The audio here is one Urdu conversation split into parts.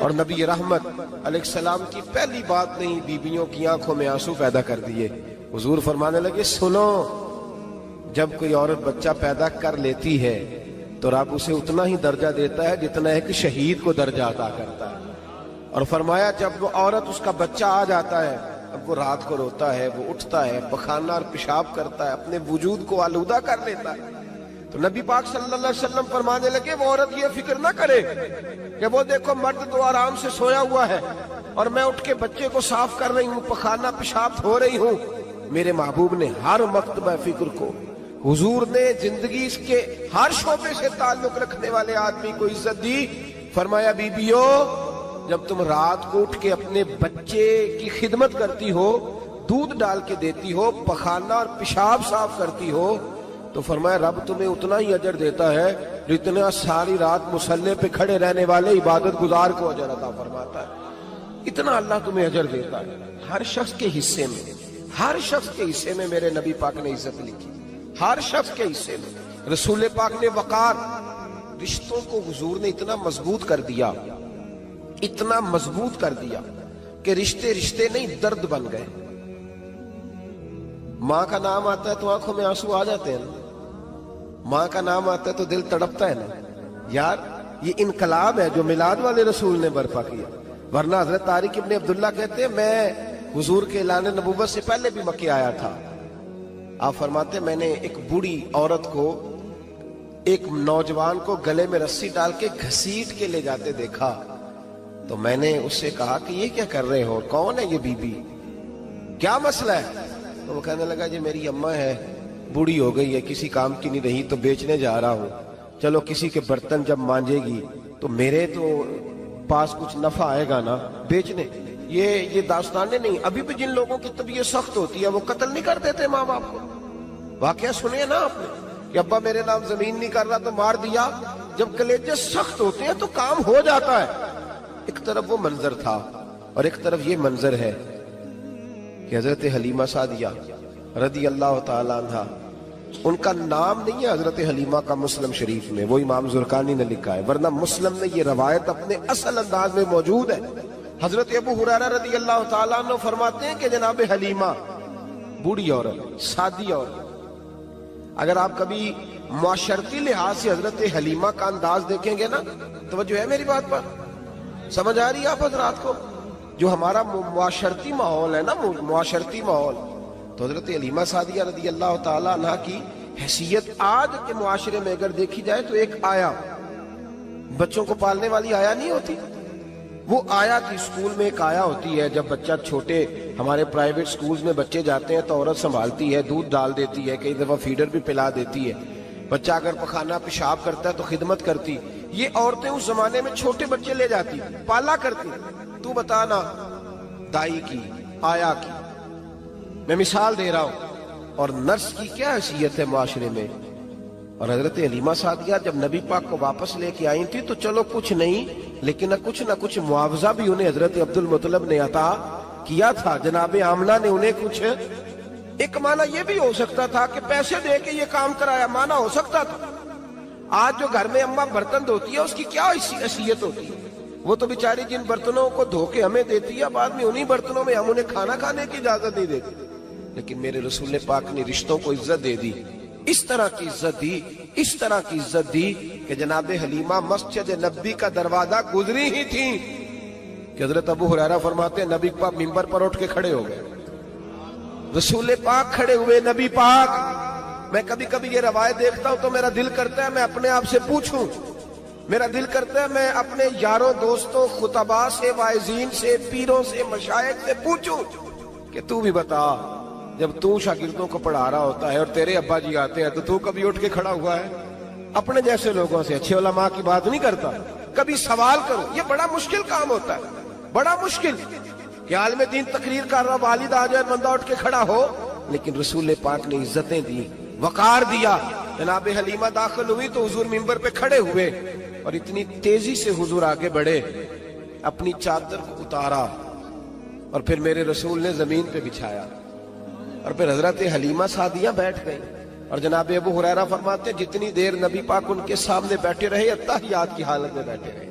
اور نبی رحمت علیہ السلام کی پہلی بات نہیں بیویوں کی آنکھوں میں آنسو پیدا کر دیے. حضور فرمانے لگے سنو، جب کوئی عورت بچہ پیدا کر لیتی ہے تو رب اسے اتنا ہی درجہ دیتا ہے جتنا ایک شہید کو درجہ عطا کرتا ہے. اور فرمایا جب وہ عورت اس کا بچہ آ جاتا ہے، اب وہ رات کو روتا ہے، وہ اٹھتا ہے، پخانہ اور پیشاب کرتا ہے، اپنے وجود کو آلودہ کر لیتا ہے، تو نبی پاک صلی اللہ علیہ وسلم فرمانے لگے وہ عورت یہ فکر نہ کرے کہ وہ دیکھو مرد تو آرام سے سویا ہوا ہے اور میں اٹھ کے بچے کو صاف کر رہی ہوں، پخانہ پیشاب دھو رہی ہوں. میرے محبوب نے ہر مرتبہ فکر کو، حضور نے زندگی اس کے ہر شعبے سے تعلق رکھنے والے آدمی کو عزت دی. فرمایا بیبیو، جب تم رات کو اٹھ کے اپنے بچے کی خدمت کرتی ہو، دودھ ڈال کے دیتی ہو، پخانہ اور پیشاب صاف کرتی ہو، تو فرمایا رب تمہیں اتنا ہی اجر دیتا ہے جتنا ساری رات مصلی پہ کھڑے رہنے والے عبادت گزار کو اجر عطا فرماتا ہے. اتنا اللہ تمہیں اجر دیتا ہے. ہر شخص کے حصے میں، ہر شخص کے حصے میں میرے نبی پاک نے عزت لکھی. ہر شخص کے حصے میں رسول پاک نے وقار. رشتوں کو حضور نے اتنا مضبوط کر دیا، اتنا مضبوط کر دیا کہ رشتے رشتے نہیں درد بن گئے. ماں کا نام آتا ہے تو آنکھوں میں آنسو آ جاتے ہیں، ماں کا نام آتا ہے تو دل تڑپتا ہے نا. یار یہ انقلاب ہے جو میلاد والے رسول نے برپا کیا. ورنہ حضرت طارق ابن عبداللہ کہتے ہیں میں حضور کے اعلان نبوت سے پہلے بھی مکے آیا تھا. آپ فرماتے میں نے ایک بوڑھی عورت کو، ایک نوجوان کو گلے میں رسی ڈال کے گھسیٹ کے لے جاتے دیکھا، تو میں نے اس سے کہا کہ یہ کیا کر رہے ہو، کون ہے یہ بی بی، کیا مسئلہ ہے؟ تو وہ کہنے لگا جی میری اماں ہے، بوڑھی ہو گئی ہے، کسی کام کی نہیں رہی تو بیچنے جا رہا ہوں. چلو کسی کے برتن جب مانجے گی تو میرے تو پاس کچھ نفع آئے گا نا بیچنے. یہ داستانیں نہیں. ابھی بھی جن لوگوں کی طبیعت سخت ہوتی ہے وہ قتل نہیں کر دیتے ماں باپ کو. واقعہ سنے نا آپ نے کہ ابا میرے نام زمین نہیں کر رہا تو مار دیا. جب کلیجے سخت ہوتے ہیں تو کام ہو جاتا ہے. ایک طرف وہ منظر تھا اور ایک طرف یہ منظر ہے کہ حضرت حلیمہ سعدیہ رضی اللہ تعالیٰ عنہ، ان کا نام نہیں ہے حضرت حلیمہ کا مسلم شریف میں، وہ امام زرقانی نے لکھا ہے، ورنہ مسلم میں یہ روایت اپنے اصل انداز میں موجود ہے. حضرت ابو ہریرہ رضی اللہ تعالیٰ عنہ فرماتے ہیں کہ جناب حلیمہ بوڑھی عورت، سادی عورت. اگر آپ کبھی معاشرتی لحاظ سے حضرت حلیمہ کا انداز دیکھیں گے نا، توجہ ہے میری بات پر، سمجھ آ رہی ہے آپ حضرات کو؟ جو ہمارا معاشرتی ماحول ہے نا، معاشرتی ماحول، تو حضرت حلیمہ سعدیہ رضی اللہ تعالیٰ عنہ کی حیثیت آج کے معاشرے میں اگر دیکھی جائے تو ایک آیا، بچوں کو پالنے والی آیا نہیں ہوتی، وہ آیا کی اسکول میں ایک آیا ہوتی ہے. جب بچہ چھوٹے ہمارے پرائیویٹ سکولز میں بچے جاتے ہیں تو عورت سنبھالتی ہے، دودھ ڈال دیتی ہے، کئی دفعہ فیڈر بھی پلا دیتی ہے. بچہ اگر پخانہ پیشاب کرتا ہے تو خدمت کرتی. یہ عورتیں اس زمانے میں چھوٹے بچے لے جاتی، پالا کرتی. تو بتانا دائی کی، آیا کی، میں مثال دے رہا ہوں، اور نرس کی کیا حیثیت ہے معاشرے میں. اور حضرت حلیمہ سعدیہ جب نبی پاک کو واپس لے کے آئی تھی تو چلو کچھ نہیں، لیکن نہ کچھ معاوضہ بھی انہیں حضرت عبد المطلب نے عطا کیا تھا. جناب آمنہ نے انہیں کچھ، ایک معنی یہ بھی ہو سکتا تھا کہ پیسے دے کے یہ کام کرایا، معنی ہو سکتا تھا. آج جو گھر میں اماں برتن دھوتی ہے اس کی کیا حیثیت ہوتی ہے؟ وہ تو بیچاری جن برتنوں کو دھو کے ہمیں دیتی ہے، بعد میں انہی برتنوں میں ہم انہیں کھانا کھانے کی اجازت نہیں دیتے. لیکن میرے رسول پاک نے رشتوں کو عزت دے دی، اس طرح کی عزت دی، اس طرح کی عزت دی کہ جناب حلیمہ مسجد نبی کا دروازہ گزری ہی تھی کہ حضرت ابو ہریرہ فرماتے ہیں نبی پاک منبر پر اٹھ کے کھڑے ہو گئے. رسول پاک کھڑے ہوئے، نبی پاک. میں کبھی کبھی یہ روایت دیکھتا ہوں تو میرا دل کرتا ہے میں اپنے آپ سے پوچھوں، میرا دل کرتا ہے میں اپنے یاروں دوستوں خطباء سے، واعظین سے، پیروں سے، مشائخ سے پوچھوں کہ تو بھی بتا، جب تو شاگردوں کو پڑھا رہا ہوتا ہے اور تیرے ابا جی آتے ہیں تو کبھی اٹھ کے کھڑا ہوا ہے؟ اپنے جیسے لوگوں سے، اچھے علماء کی بات نہیں کرتا، کبھی سوال کرو. یہ بڑا مشکل کام ہوتا ہے، بڑا مشکل کہ عالم دین تقریر کر رہا، والد آ جائے، بندہ اٹھ کے کھڑا ہو. لیکن رسول پاک نے عزتیں دی، وقار دیا. جناب حلیمہ داخل ہوئی تو حضور منبر پہ کھڑے ہوئے اور اتنی تیزی سے حضور آگے بڑھے، اپنی چادر کو اتارا اور پھر میرے رسول نے زمین پہ بچھایا اور پھر حضرت حلیمہ سعدیہ بیٹھ گئی. اور جناب ابو ہریرہ فرماتے ہیں جتنی دیر نبی پاک ان کے سامنے بیٹھے رہے اتحیات کی حالت میں بیٹھے رہے.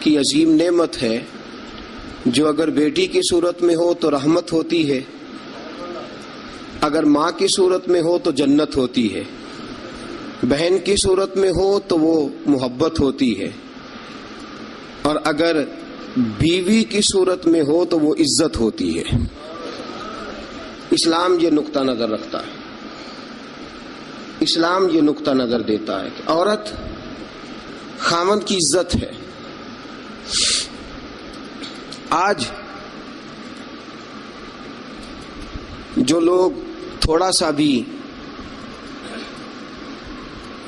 کی عظیم نعمت ہے جو اگر بیٹی کی صورت میں ہو تو رحمت ہوتی ہے، اگر ماں کی صورت میں ہو تو جنت ہوتی ہے، بہن کی صورت میں ہو تو وہ محبت ہوتی ہے، اور اگر بیوی کی صورت میں ہو تو وہ عزت ہوتی ہے۔ اسلام یہ نقطہ نظر رکھتا ہے، اسلام یہ نقطہ نظر دیتا ہے کہ عورت خاوند کی عزت ہے۔ آج جو لوگ تھوڑا سا بھی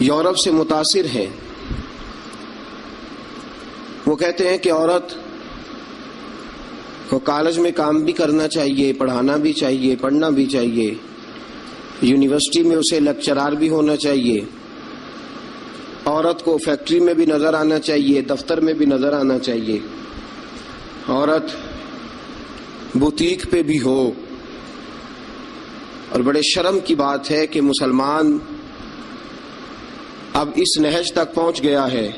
یورپ سے متاثر ہیں وہ کہتے ہیں کہ عورت کو کالج میں کام بھی کرنا چاہیے، پڑھانا بھی چاہیے، پڑھنا بھی چاہیے، یونیورسٹی میں اسے لیکچرار بھی ہونا چاہیے، عورت کو فیکٹری میں بھی نظر آنا چاہیے، دفتر میں بھی نظر آنا چاہیے، عورت بوتیک پہ بھی ہو۔ اور بڑے شرم کی بات ہے کہ مسلمان اب اس نہج تک پہنچ گیا ہے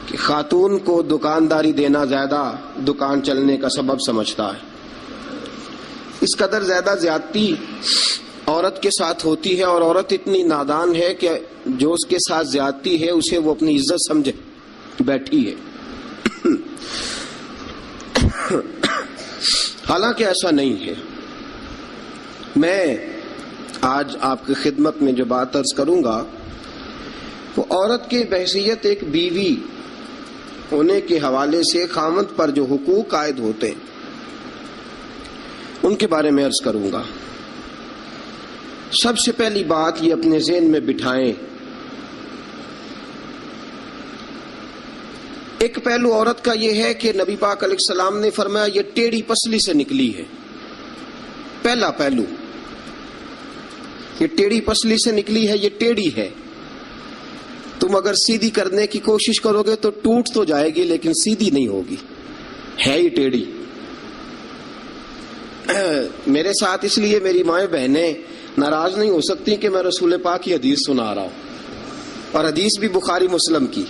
کہ خاتون کو دکانداری دینا زیادہ دکان چلنے کا سبب سمجھتا ہے۔ اس قدر زیادہ زیادتی عورت کے ساتھ ہوتی ہے، اور عورت اتنی نادان ہے کہ جو اس کے ساتھ زیادتی ہے اسے وہ اپنی عزت سمجھے بیٹھی ہے۔ حالانکہ ایسا نہیں ہے۔ میں آج آپ کی خدمت میں جو بات عرض کروں گا وہ عورت کی بحیثیت ایک بیوی ہونے کے حوالے سے خاوند پر جو حقوق عائد ہوتے ہیں ان کے بارے میں عرض کروں گا۔ سب سے پہلی بات یہ اپنے ذہن میں بٹھائیں، ایک پہلو عورت کا یہ ہے کہ نبی پاک علیہ السلام نے فرمایا یہ ٹیڑھی پسلی سے نکلی ہے۔ پہلا پہلو، یہ ٹیڑھی پسلی سے نکلی ہے، یہ ٹیڑھی ہے۔ تم اگر سیدھی کرنے کی کوشش کرو گے تو ٹوٹ تو جائے گی لیکن سیدھی نہیں ہوگی، ہے ہی ٹیڑھی۔ میرے ساتھ اس لیے میری مائیں بہنیں ناراض نہیں ہو سکتی کہ میں رسول پاک کی حدیث سنا رہا ہوں، اور حدیث بھی بخاری مسلم کی۔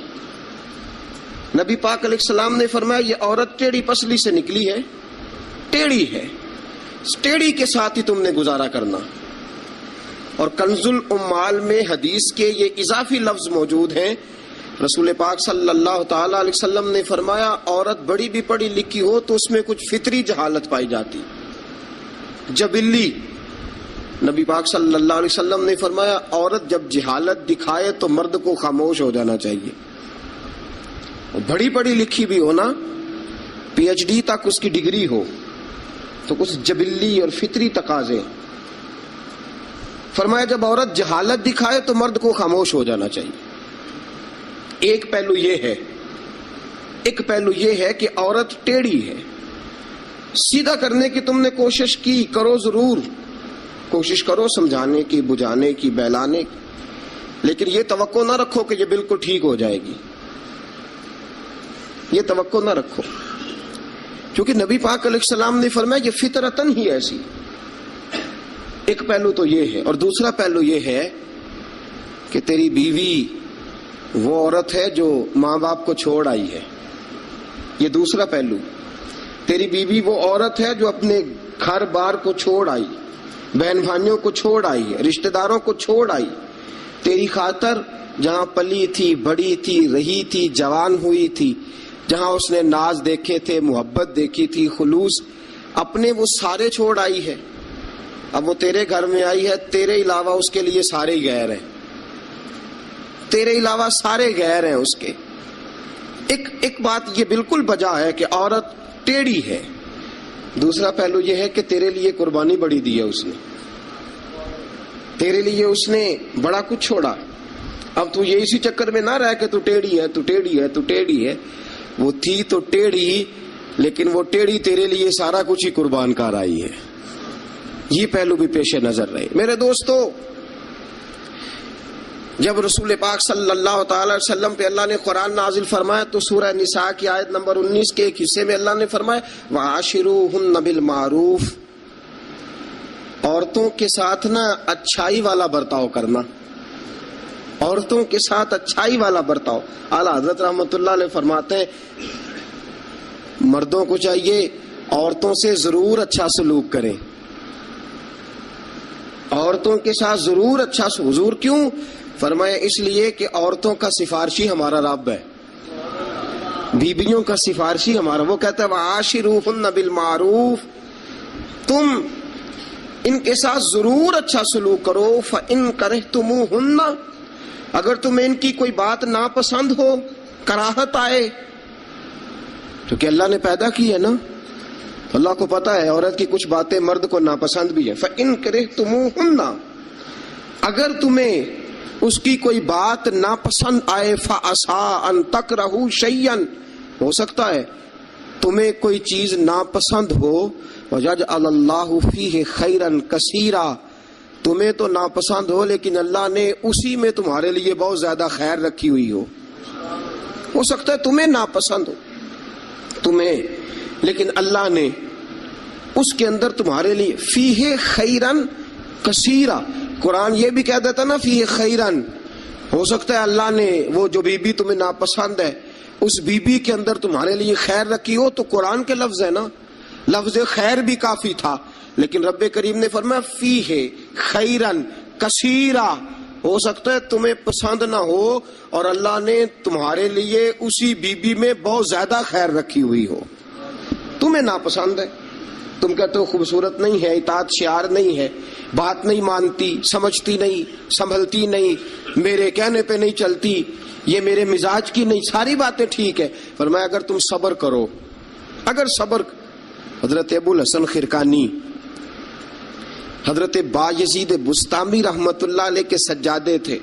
نبی پاک علیہ السلام نے فرمایا یہ عورت ٹیڑھی پسلی سے نکلی ہے، ٹیڑھی ہے، اس ٹیڑھی کے ساتھ ہی تم نے گزارا کرنا۔ اور کنز الاموال میں حدیث کے یہ اضافی لفظ موجود ہیں۔ رسول پاک صلی اللہ تعالی علیہ وسلم نے فرمایا عورت بڑی بھی پڑھی لکھی ہو تو اس میں کچھ فطری جہالت پائی جاتی، جبلی۔ نبی پاک صلی اللہ علیہ وسلم نے فرمایا عورت جب جہالت دکھائے تو مرد کو خاموش ہو جانا چاہیے۔ بڑی پڑھی لکھی بھی ہونا، پی ایچ ڈی تک اس کی ڈگری ہو، تو کچھ جبلی اور فطری تقاضے۔ فرمایا جب عورت جہالت دکھائے تو مرد کو خاموش ہو جانا چاہیے۔ ایک پہلو یہ ہے، ایک پہلو یہ ہے کہ عورت ٹیڑھی ہے۔ سیدھا کرنے کی تم نے کوشش کی، کرو ضرور، کوشش کرو سمجھانے کی، بجھانے کی، بہلانے کی، لیکن یہ توقع نہ رکھو کہ یہ بالکل ٹھیک ہو جائے گی، یہ توقع نہ رکھو، کیونکہ نبی پاک علیہ السلام نے فرمایا یہ فطرتاً ہی ایسی۔ ایک پہلو تو یہ ہے، اور دوسرا پہلو یہ ہے کہ تیری بیوی وہ عورت ہے جو ماں باپ کو چھوڑ آئی ہے، یہ دوسرا پہلو۔ تیری بیوی وہ عورت ہے جو اپنے گھر بار کو چھوڑ آئی، بہن بھائیوں کو چھوڑ آئی ہے، رشتہ داروں کو چھوڑ آئی، تیری خاطر جہاں پلی تھی، بڑی تھی، رہی تھی، جوان ہوئی تھی، جہاں اس نے ناز دیکھے تھے، محبت دیکھی تھی، خلوص، اپنے وہ سارے چھوڑ آئی ہے۔ اب وہ تیرے گھر میں آئی ہے، تیرے علاوہ اس کے لیے سارے ہی غیر ہیں، تیرے علاوہ سارے غیر ہیں اس کے۔ ایک بات یہ بالکل بجا ہے کہ عورت ٹیڑھی ہے، دوسرا پہلو یہ ہے کہ تیرے لیے قربانی بڑی دی ہے اس نے، تیرے لیے اس نے بڑا کچھ چھوڑا۔ اب تو یہ اسی چکر میں نہ رہ کہ تو ٹیڑھی ہے، تو ٹیڑھی ہے، تو ٹیڑھی ہے۔ وہ تھی تو ٹیڑھی، لیکن وہ ٹیڑھی تیرے لیے سارا کچھ ہی قربان کر آئی ہے۔ یہ پہلو بھی پیش نظر رہے۔ میرے دوستو، جب رسول پاک صلی اللہ تعالی علیہ وسلم پہ اللہ نے قرآن نازل فرمایا تو سورہ نساء کی آیت نمبر 19 کے ایک حصے میں اللہ نے فرمایا وَعَاشِرُوهُنَّ بِالْمَعْرُوفِ، عورتوں کے ساتھ نا اچھائی والا برتاؤ کرنا۔ عورتوں کے ساتھ اچھائی والا برتاؤ. اعلیٰ حضرت رحمۃ اللہ علیہ فرماتے ہیں مردوں کو چاہیے عورتوں سے ضرور اچھا سلوک کریں, عورتوں کے ساتھ ضرور اچھا سلوک. حضور کیوں فرمایا؟ اس لیے کہ عورتوں کا سفارشی ہمارا رب ہے, بیبیوں کا سفارشی ہمارا. وہ کہتا ہے وعاشروہن بالمعروف, تم ان کے ساتھ ضرور اچھا سلوک کرو. فإن کرہتموہن, اگر تمہیں ان کی کوئی بات ناپسند ہو, کراہت آئے, کیونکہ اللہ نے پیدا کی ہے نا, اللہ کو پتا ہے عورت کی کچھ باتیں مرد کو ناپسند بھی ہیں. فإن کرہتموہن, اگر تمہیں اس کی کوئی بات ناپسند آئے, فعسیٰ ان تکرہوا شیئا, ہو سکتا ہے تمہیں کوئی چیز ناپسند ہو, وَيَجْعَلَ اللَّهُ فِيهِ خَيْرًا كَثِيرًا, تمہیں تو ناپسند ہو لیکن اللہ نے اسی میں تمہارے لیے بہت زیادہ خیر رکھی ہوئی ہو سکتا ہے تمہیں ناپسند ہو تمہیں, لیکن اللہ نے اس کے اندر تمہارے لیے فیہ خیرن کثیرا. قرآن یہ بھی کہہ دیتا نا فیہ خیرن, ہو سکتا ہے اللہ نے وہ جو بیوی تمہیں ناپسند ہے اس بیوی کے اندر تمہارے لیے خیر رکھی ہو. تو قرآن کے لفظ ہے نا, لفظ خیر بھی کافی تھا, لیکن رب کریم نے فرمایا فیہ خیرن کثیرا, ہو سکتا ہے تمہیں پسند نہ ہو اور اللہ نے تمہارے لیے اسی بیوی میں بہت زیادہ خیر رکھی ہوئی ہو. تمہیں ناپسند ہے, تم کہتے ہو خوبصورت نہیں ہے, اطاعت شعار نہیں ہے, بات نہیں مانتی, سمجھتی نہیں, سنبھلتی نہیں, میرے کہنے پہ نہیں چلتی, یہ میرے مزاج کی نہیں, ساری باتیں ٹھیک ہے. فرمایا اگر تم صبر کرو, اگر صبر. حضرت ابو الحسن خرقانی, حضرت بایزید بسطامی رحمت اللہ علیہ کے سجادے تھے.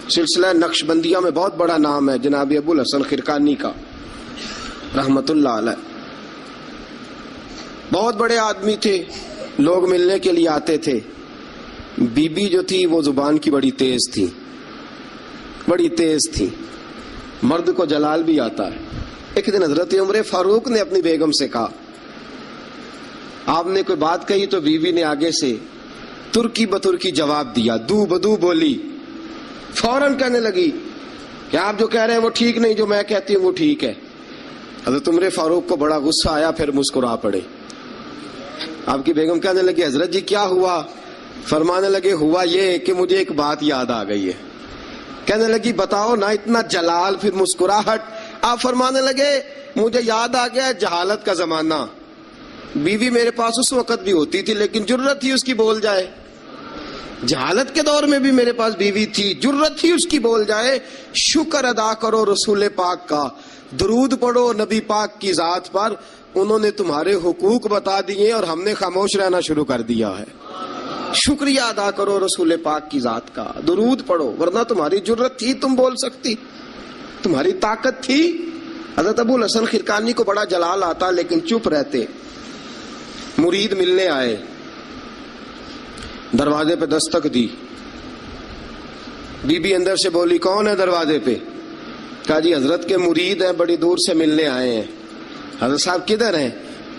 سلسلہ نقشبندیہ میں بہت بڑا نام ہے جناب ابو الحسن خرقانی کا رحمت اللہ علیہ. بہت بڑے آدمی تھے, لوگ ملنے کے لیے آتے تھے. بی بی جو تھی وہ زبان کی بڑی تیز تھی, بڑی تیز تھی, مرد کو جلال بھی آتا ہے. ایک دن حضرت عمر فاروق نے اپنی بیگم سے کہا, آپ نے کوئی بات کہی تو بیوی نے آگے سے ترکی بترکی جواب دیا, دو بدو بولی, فوراً کہنے لگی کہ آپ جو کہہ رہے ہیں وہ ٹھیک نہیں, جو میں کہتی ہوں وہ ٹھیک ہے. حضرت عمر فاروق کو بڑا غصہ آیا, پھر مسکرا پڑے. آپ کی بیگم کہنے لگی حضرت جی کیا ہوا؟ فرمانے لگے ہوا یہ کہ مجھے ایک بات یاد آ گئی ہے. کہنے لگی بتاؤ نا, اتنا جلال پھر مسکراہٹ. آپ فرمانے لگے مجھے یاد آ گیا جہالت کا زمانہ, بیوی میرے پاس اس وقت بھی ہوتی تھی لیکن جرت تھی اس کی بول جائے. جہالت کے دور میں بھی میرے پاس بیوی تھی, جرت تھی اس کی بول جائے. شکر ادا کرو رسول پاک کا, درود پڑھو نبی پاک کی ذات پر, انہوں نے تمہارے حقوق بتا دیے اور ہم نے خاموش رہنا شروع کر دیا ہے. شکریہ ادا کرو رسول پاک کی ذات کا, درود پڑھو, ورنہ تمہاری جرت تھی تم بول سکتی, تمہاری طاقت تھی. حضرت ابو الحسن خرقانی کو بڑا جلال آتا لیکن چپ رہتے. مرید ملنے آئے, دروازے پہ دستک دی, بی بی اندر سے بولی کون ہے دروازے پہ؟ کہا جی حضرت کے مرید ہیں, بڑی دور سے ملنے آئے ہیں. حضرت صاحب کدھر ہیں؟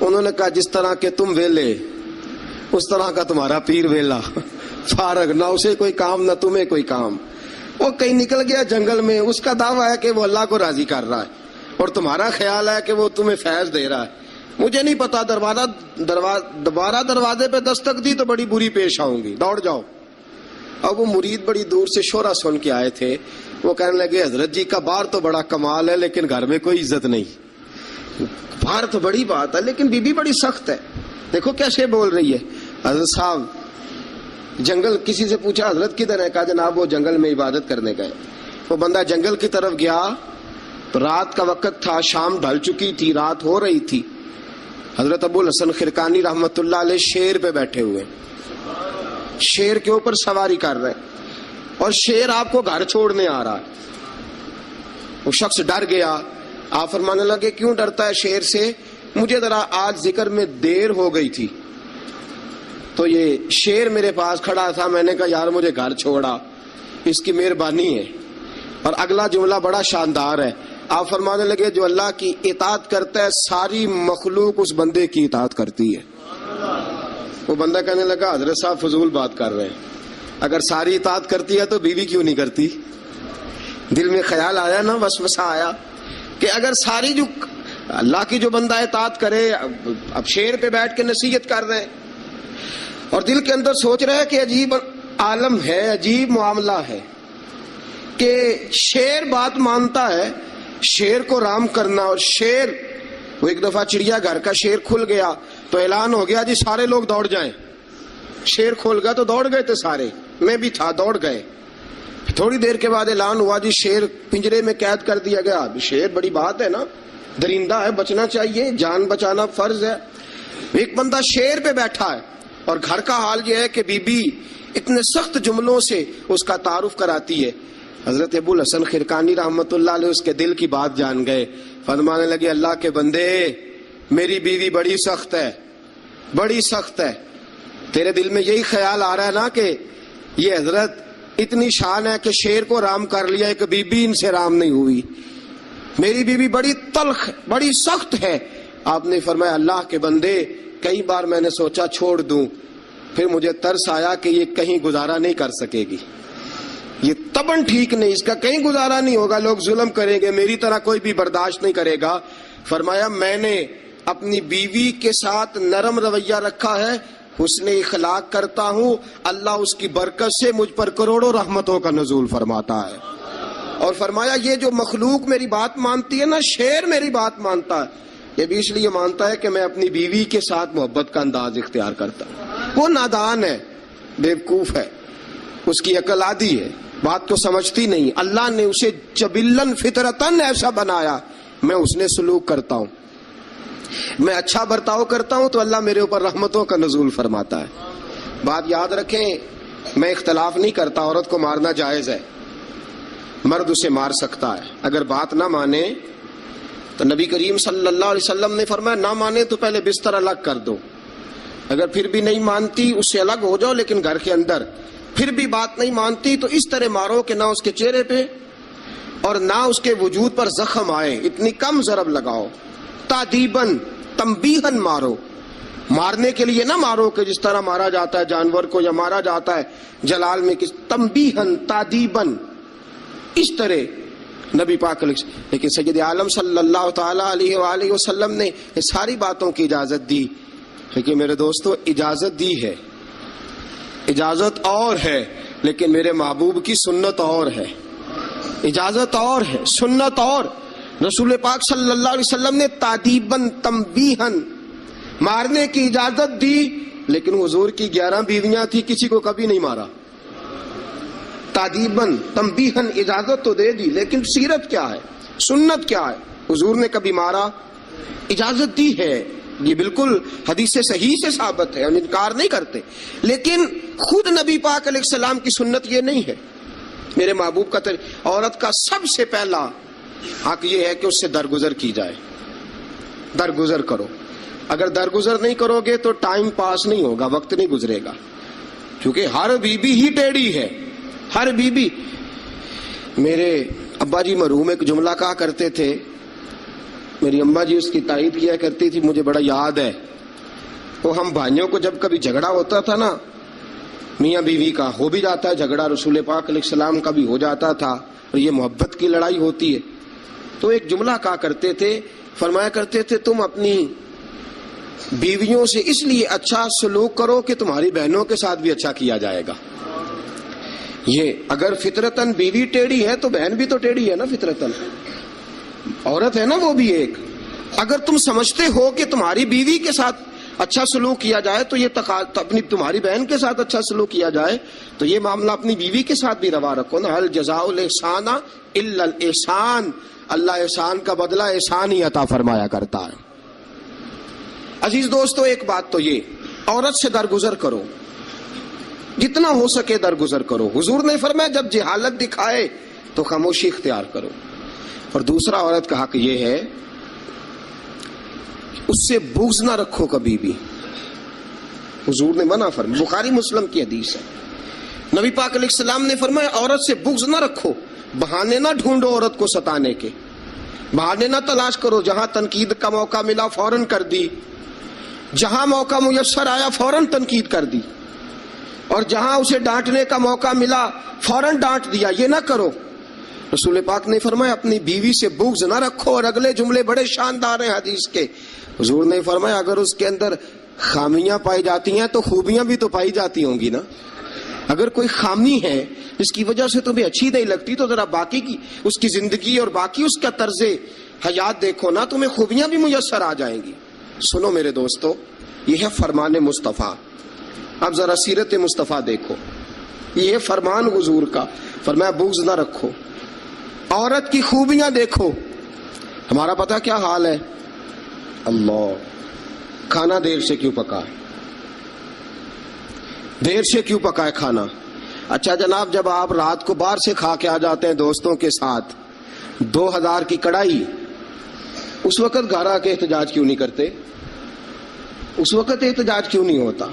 انہوں نے کہا جس طرح کے تم ویلے اس طرح کا تمہارا پیر ویلا, فارغ, نہ اسے کوئی کام نہ تمہیں کوئی کام. وہ کہیں نکل گیا جنگل میں, اس کا دعویٰ ہے کہ وہ اللہ کو راضی کر رہا ہے اور تمہارا خیال ہے کہ وہ تمہیں فیض دے رہا ہے. مجھے نہیں پتا, دوبارہ دروازے پہ دستک دی تو بڑی بری پیش آؤں گی, دوڑ جاؤ. اب وہ مرید بڑی دور سے شورا سن کے آئے تھے, وہ کہنے لگے حضرت جی کا بار تو بڑا کمال ہے لیکن گھر میں کوئی عزت نہیں. بار تو بڑی بات ہے لیکن بی بی بڑی سخت ہے, دیکھو کیسے بول رہی ہے. حضرت صاحب جنگل, کسی سے پوچھا حضرت کدھر ہے؟ کہا جناب وہ جنگل میں عبادت کرنے گئے. وہ بندہ جنگل کی طرف گیا تو رات کا وقت تھا, شام ڈھل چکی تھی, رات ہو رہی تھی. حضرت ابو الحسن خرقانی رحمت اللہ علیہ شیر پہ بیٹھے ہوئے, شیر کے اوپر سواری کر رہے اور شیر آپ کو گھر چھوڑنے آ رہا ہے. وہ شخص ڈر گیا. آپ فرمانے لگے کیوں ڈرتا ہے شیر سے؟ مجھے ذرا آج ذکر میں دیر ہو گئی تھی تو یہ شیر میرے پاس کھڑا تھا, میں نے کہا یار مجھے گھر چھوڑا, اس کی مہربانی ہے. اور اگلا جملہ بڑا شاندار ہے. آپ فرمانے لگے جو اللہ کی اطاعت کرتا ہے ساری مخلوق اس بندے کی اطاعت کرتی ہے. وہ بندہ کہنے لگا حضرت صاحب فضول بات کر رہے ہیں, اگر ساری اطاعت کرتی ہے تو بیوی کیوں نہیں کرتی؟ دل میں خیال آیا نا، وسوسہ آیا کہ اگر ساری جو اللہ کی جو بندہ اطاعت کرے، اب شیر پہ بیٹھ کے نصیحت کر رہے اور دل کے اندر سوچ رہے کہ عجیب عالم ہے، عجیب معاملہ ہے کہ شیر بات مانتا ہے، شیر کو رام کرنا، اور شیر وہ ایک دفعہ چڑیا گھر کا شیر کھل گیا تو اعلان ہو گیا جی سارے لوگ دوڑ جائیں. شیر کھول گیا تو دوڑ گئے تھے سارے، میں بھی تھا، دوڑ گئے. تھوڑی دیر کے بعد اعلان ہوا جی شیر پنجرے میں قید کر دیا گیا. شیر بڑی بات ہے نا، درندہ ہے، بچنا چاہیے، جان بچانا فرض ہے. ایک بندہ شیر پہ بیٹھا ہے اور گھر کا حال یہ ہے کہ بی بی اتنے سخت جملوں سے اس کا تعارف کراتی ہے. حضرت ابو الحسن خرقانی رحمت اللہ علیہ اس کے دل کی بات جان گئے، فرمانے لگے اللہ کے بندے میری بیوی بڑی سخت ہے، بڑی سخت ہے. تیرے دل میں یہی خیال آ رہا ہے نا کہ یہ حضرت اتنی شان ہے کہ شیر کو رام کر لیا، ایک بی بی ان سے رام نہیں ہوئی. میری بیوی بڑی تلخ، بڑی سخت ہے. آپ نے فرمایا اللہ کے بندے کئی بار میں نے سوچا چھوڑ دوں، پھر مجھے ترس آیا کہ یہ کہیں گزارا نہیں کر سکے گی، یہ تبن ٹھیک نہیں، اس کا کہیں گزارا نہیں ہوگا، لوگ ظلم کریں گے، میری طرح کوئی بھی برداشت نہیں کرے گا. فرمایا میں نے اپنی بیوی کے ساتھ نرم رویہ رکھا ہے، حسن اخلاق کرتا ہوں، اللہ اس کی برکت سے مجھ پر کروڑوں رحمتوں کا نزول فرماتا ہے. اور فرمایا یہ جو مخلوق میری بات مانتی ہے نا، شیر میری بات مانتا ہے، یہ بھی اس لیے مانتا ہے کہ میں اپنی بیوی کے ساتھ محبت کا انداز اختیار کرتا ہوں. وہ نادان ہے، بیوقوف ہے، اس کی عقل آدھی ہے، بات کو سمجھتی نہیں. اللہ نے اسے جبلن فطرتن ایسا بنایا، میں اس نے سلوک کرتا ہوں، میں اچھا برتاؤ کرتا ہوں تو اللہ میرے اوپر رحمتوں کا نزول فرماتا ہے. بات یاد رکھیں، میں اختلاف نہیں کرتا، عورت کو مارنا جائز ہے، مرد اسے مار سکتا ہے. اگر بات نہ مانے تو نبی کریم صلی اللہ علیہ وسلم نے فرمایا نہ مانے تو پہلے بستر الگ کر دو، اگر پھر بھی نہیں مانتی اس سے الگ ہو جاؤ، لیکن گھر کے اندر پھر بھی بات نہیں مانتی تو اس طرح مارو کہ نہ اس کے چہرے پہ اور نہ اس کے وجود پر زخم آئے، اتنی کم ضرب لگاؤ. تادیباً تنبیہاً مارو، مارنے کے لیے نہ مارو کہ جس طرح مارا جاتا ہے جانور کو یا مارا جاتا ہے جلال میں، کس تنبیہاً تادیباً، اس طرح نبی پاک علیہ. لیکن سید عالم صلی اللہ تعالی علیہ وآلہ وسلم نے یہ ساری باتوں کی اجازت دی. لیکن میرے دوستو اجازت دی ہے، اجازت اور ہے، لیکن میرے محبوب کی سنت اور ہے. اجازت اور ہے، سنت اور. رسول پاک صلی اللہ علیہ وسلم نے تادیباً تنبیہاً مارنے کی اجازت دی، لیکن حضور کی 11 بیویاں تھی، کسی کو کبھی نہیں مارا. تادیباً تنبیہاً اجازت تو دے دی، لیکن سیرت کیا ہے، سنت کیا ہے؟ حضور نے کبھی مارا؟ اجازت دی ہے، یہ بالکل حدیث صحیح سے ثابت ہے، ہم انکار نہیں کرتے. لیکن خود نبی پاک علیہ السلام کی سنت یہ نہیں ہے. میرے محبوب کا عورت کا سب سے پہلا حق یہ ہے کہ اس سے درگزر کی جائے. درگزر کرو. اگر درگزر نہیں کرو گے تو ٹائم پاس نہیں ہوگا، وقت نہیں گزرے گا، کیونکہ ہر بیوی ہی ٹیڑھی ہے، ہر بیوی. میرے ابا جی مرحوم ایک جملہ کہا کرتے تھے، میری اماں جی اس کی تائید کیا کرتی تھی، مجھے بڑا یاد ہے. وہ ہم بھائیوں کو جب کبھی جھگڑا ہوتا تھا نا، میاں بیوی کا ہو بھی جاتا ہے جھگڑا، رسول پاک علیہ السلام کا بھی ہو جاتا تھا، اور یہ محبت کی لڑائی ہوتی ہے، تو ایک جملہ کہا کرتے تھے، فرمایا کرتے تھے تم اپنی بیویوں سے اس لیے اچھا سلوک کرو کہ تمہاری بہنوں کے ساتھ بھی اچھا کیا جائے گا. یہ اگر فطرتاً بیوی ٹیڑھی ہے تو بہن بھی تو ٹیڑھی ہے نا، فطرتاً عورت ہے نا وہ بھی ایک. اگر تم سمجھتے ہو کہ تمہاری بیوی کے ساتھ اچھا سلوک کیا جائے تو یہ اپنی تمہاری بہن کے ساتھ اچھا سلوک کیا جائے تو یہ معاملہ اپنی بیوی کے ساتھ بھی روا رکھو نا. هل جزاء الاحسان الا الاحسان، اللہ احسان کا بدلہ احسان ہی عطا فرمایا کرتا ہے. عزیز دوستو ایک بات تو یہ، عورت سے درگزر کرو، جتنا ہو سکے درگزر کرو. حضور نے فرمایا جب جہالت دکھائے تو خاموشی اختیار کرو. اور دوسرا عورت کا حق یہ ہے اس سے بغض نہ رکھو کبھی بھی. حضور نے منع فرمایا، بخاری مسلم کی حدیث ہے، نبی پاک علیہ السلام نے فرمایا عورت سے بغض نہ رکھو، بہانے نہ ڈھونڈو عورت کو ستانے کے، بہانے نہ تلاش کرو. جہاں تنقید کا موقع ملا فوراً کر دی، جہاں موقع میسر آیا فوراً تنقید کر دی. اور جہاں اسے ڈانٹنے کا موقع ملا فوراً ڈانٹ دیا، یہ نہ کرو۔ رسول پاک نے فرمایا اپنی بیوی سے بغض نہ رکھو، اور اگلے جملے بڑے شاندار ہیں حدیث کے۔ حضور نے فرمایا اگر اس کے اندر خامیاں پائی جاتی ہیں تو خوبیاں بھی تو پائی جاتی ہوں گی نا۔ اگر کوئی خامی ہے جس کی وجہ سے تمہیں اچھی نہیں لگتی تو ذرا باقی کی اس کی زندگی اور باقی اس کا طرز حیات دیکھو نا، تمہیں خوبیاں بھی میسر آ جائیں گی۔ سنو میرے دوستو، یہ ہے فرمان مصطفیٰ۔ اب ذرا سیرت مصطفیٰ دیکھو، یہ ہے فرمان حضور کا، فرمایا بغض نہ رکھو۔ عورت کی خوبیاں دیکھو۔ ہمارا پتہ کیا حال ہے؟ اللہ، کھانا دیر سے کیوں پکا ہے؟ دیر سے کیوں پکائے کھانا؟ اچھا جناب، جب آپ رات کو باہر سے کھا کے آ جاتے ہیں دوستوں کے ساتھ 2000 کی کڑائی، اس وقت گھر آ کے احتجاج کیوں نہیں کرتے؟ اس وقت احتجاج کیوں نہیں ہوتا؟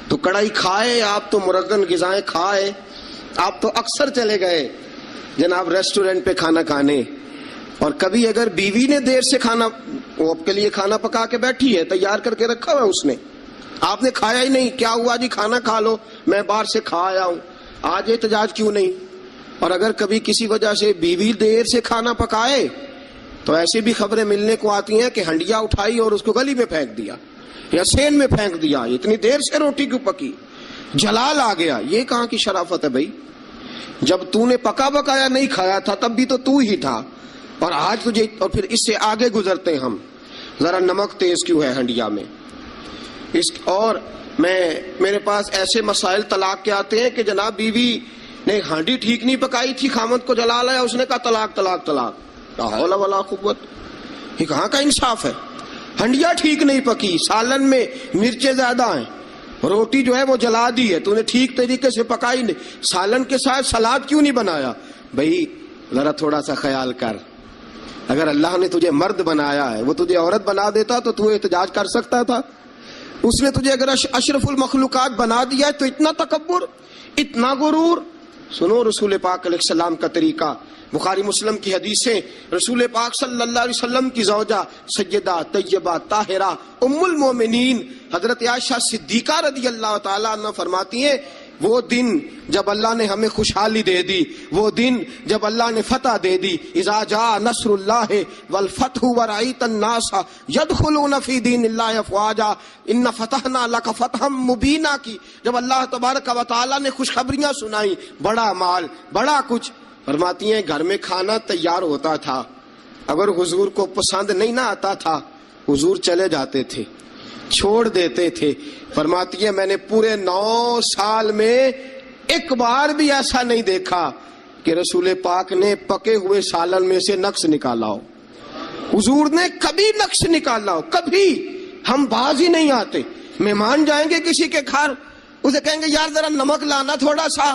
تو کڑائی کھائے آپ، تو مرغن غذائیں کھائے آپ، تو اکثر چلے گئے جناب ریسٹورنٹ پہ کھانا کھانے، اور کبھی اگر بیوی نے دیر سے کھانا، وہ آپ کے لیے کھانا پکا کے بیٹھی ہے، تیار کر کے رکھا ہوا اس نے، آپ نے کھایا ہی نہیں، کیا ہوا جی کھانا کھا لو، میں باہر سے کھا آیا ہوں، آج احتجاج کیوں نہیں؟ اور اگر کبھی کسی وجہ سے بیوی دیر سے کھانا پکائے تو ایسی بھی خبریں ملنے کو آتی ہیں کہ ہنڈیا اٹھائی اور اس کو گلی میں پھینک دیا یا سین میں پھینک دیا، اتنی دیر سے روٹی کیوں پکی، جلال آ گیا۔ یہ کہاں کی شرافت ہے بھائی؟ جب تو نے پکا پکایا نہیں کھایا تھا تب بھی تو ہی تھا، اور آج تجھے، اور پھر اس سے آگے گزرتے ہم، ذرا نمک تیز کیوں ہے ہنڈیا میں؟ اور میرے پاس ایسے مسائل طلاق کے آتے ہیں کہ جناب بیوی نے ہانڈی ٹھیک نہیں پکائی تھی، خامد کو جلا لایا، اس نے کہا طلاق طلاق طلاق، لا حول ولا قوت۔ یہ کہاں کا انصاف ہے؟ ہنڈیا ٹھیک نہیں پکی، سالن میں مرچیں زیادہ ہیں، روٹی جو ہے وہ جلا دی ہے، تو نے ٹھیک طریقے سے پکائی نہیں، سالن کے ساتھ سلاد کیوں نہیں بنایا؟ بھائی ذرا تھوڑا سا خیال کر، اگر اللہ نے تجھے مرد بنایا ہے، وہ تجھے عورت بنا دیتا تو احتجاج کر سکتا تھا؟ اس نے تجھے اگر اشرف المخلوقات بنا دیا ہے تو اتنا تکبر، اتنا غرور؟ سنو رسول پاک علیہ السلام کا طریقہ، بخاری مسلم کی حدیثیں، رسول پاک صلی اللہ علیہ وسلم کی زوجہ سیدہ طیبہ طاہرہ ام المومنین حضرت عائشہ صدیقہ رضی اللہ تعالیٰ عنہ فرماتی ہیں، وہ دن جب اللہ نے ہمیں خوشحالی دے دی، وہ دن جب اللہ نے فتح دے دی، اذا جاء نصر اللہ والفتح ورأیت الناس یدخلون فی دین اللہ افواجا ان فتحنا لک فتحا مبینا کی، جب اللہ تبارک و تعالیٰ نے خوشخبریاں سنائی، بڑا مال، بڑا کچھ، فرماتی ہیں گھر میں کھانا تیار ہوتا تھا، اگر حضور کو پسند نہیں نہ آتا تھا حضور چلے جاتے تھے، چھوڑ دیتے تھے۔ فرماتی ہے میں نے پورے 9 سال میں ایک بار بھی ایسا نہیں دیکھا کہ رسول پاک نے پکے ہوئے سالن میں سے نقص نکالا ہو، حضور نے کبھی نقص نکالا ہو، کبھی۔ ہم باز ہی نہیں آتے، مہمان جائیں گے کسی کے گھر، اسے کہیں گے یار ذرا نمک لانا تھوڑا سا،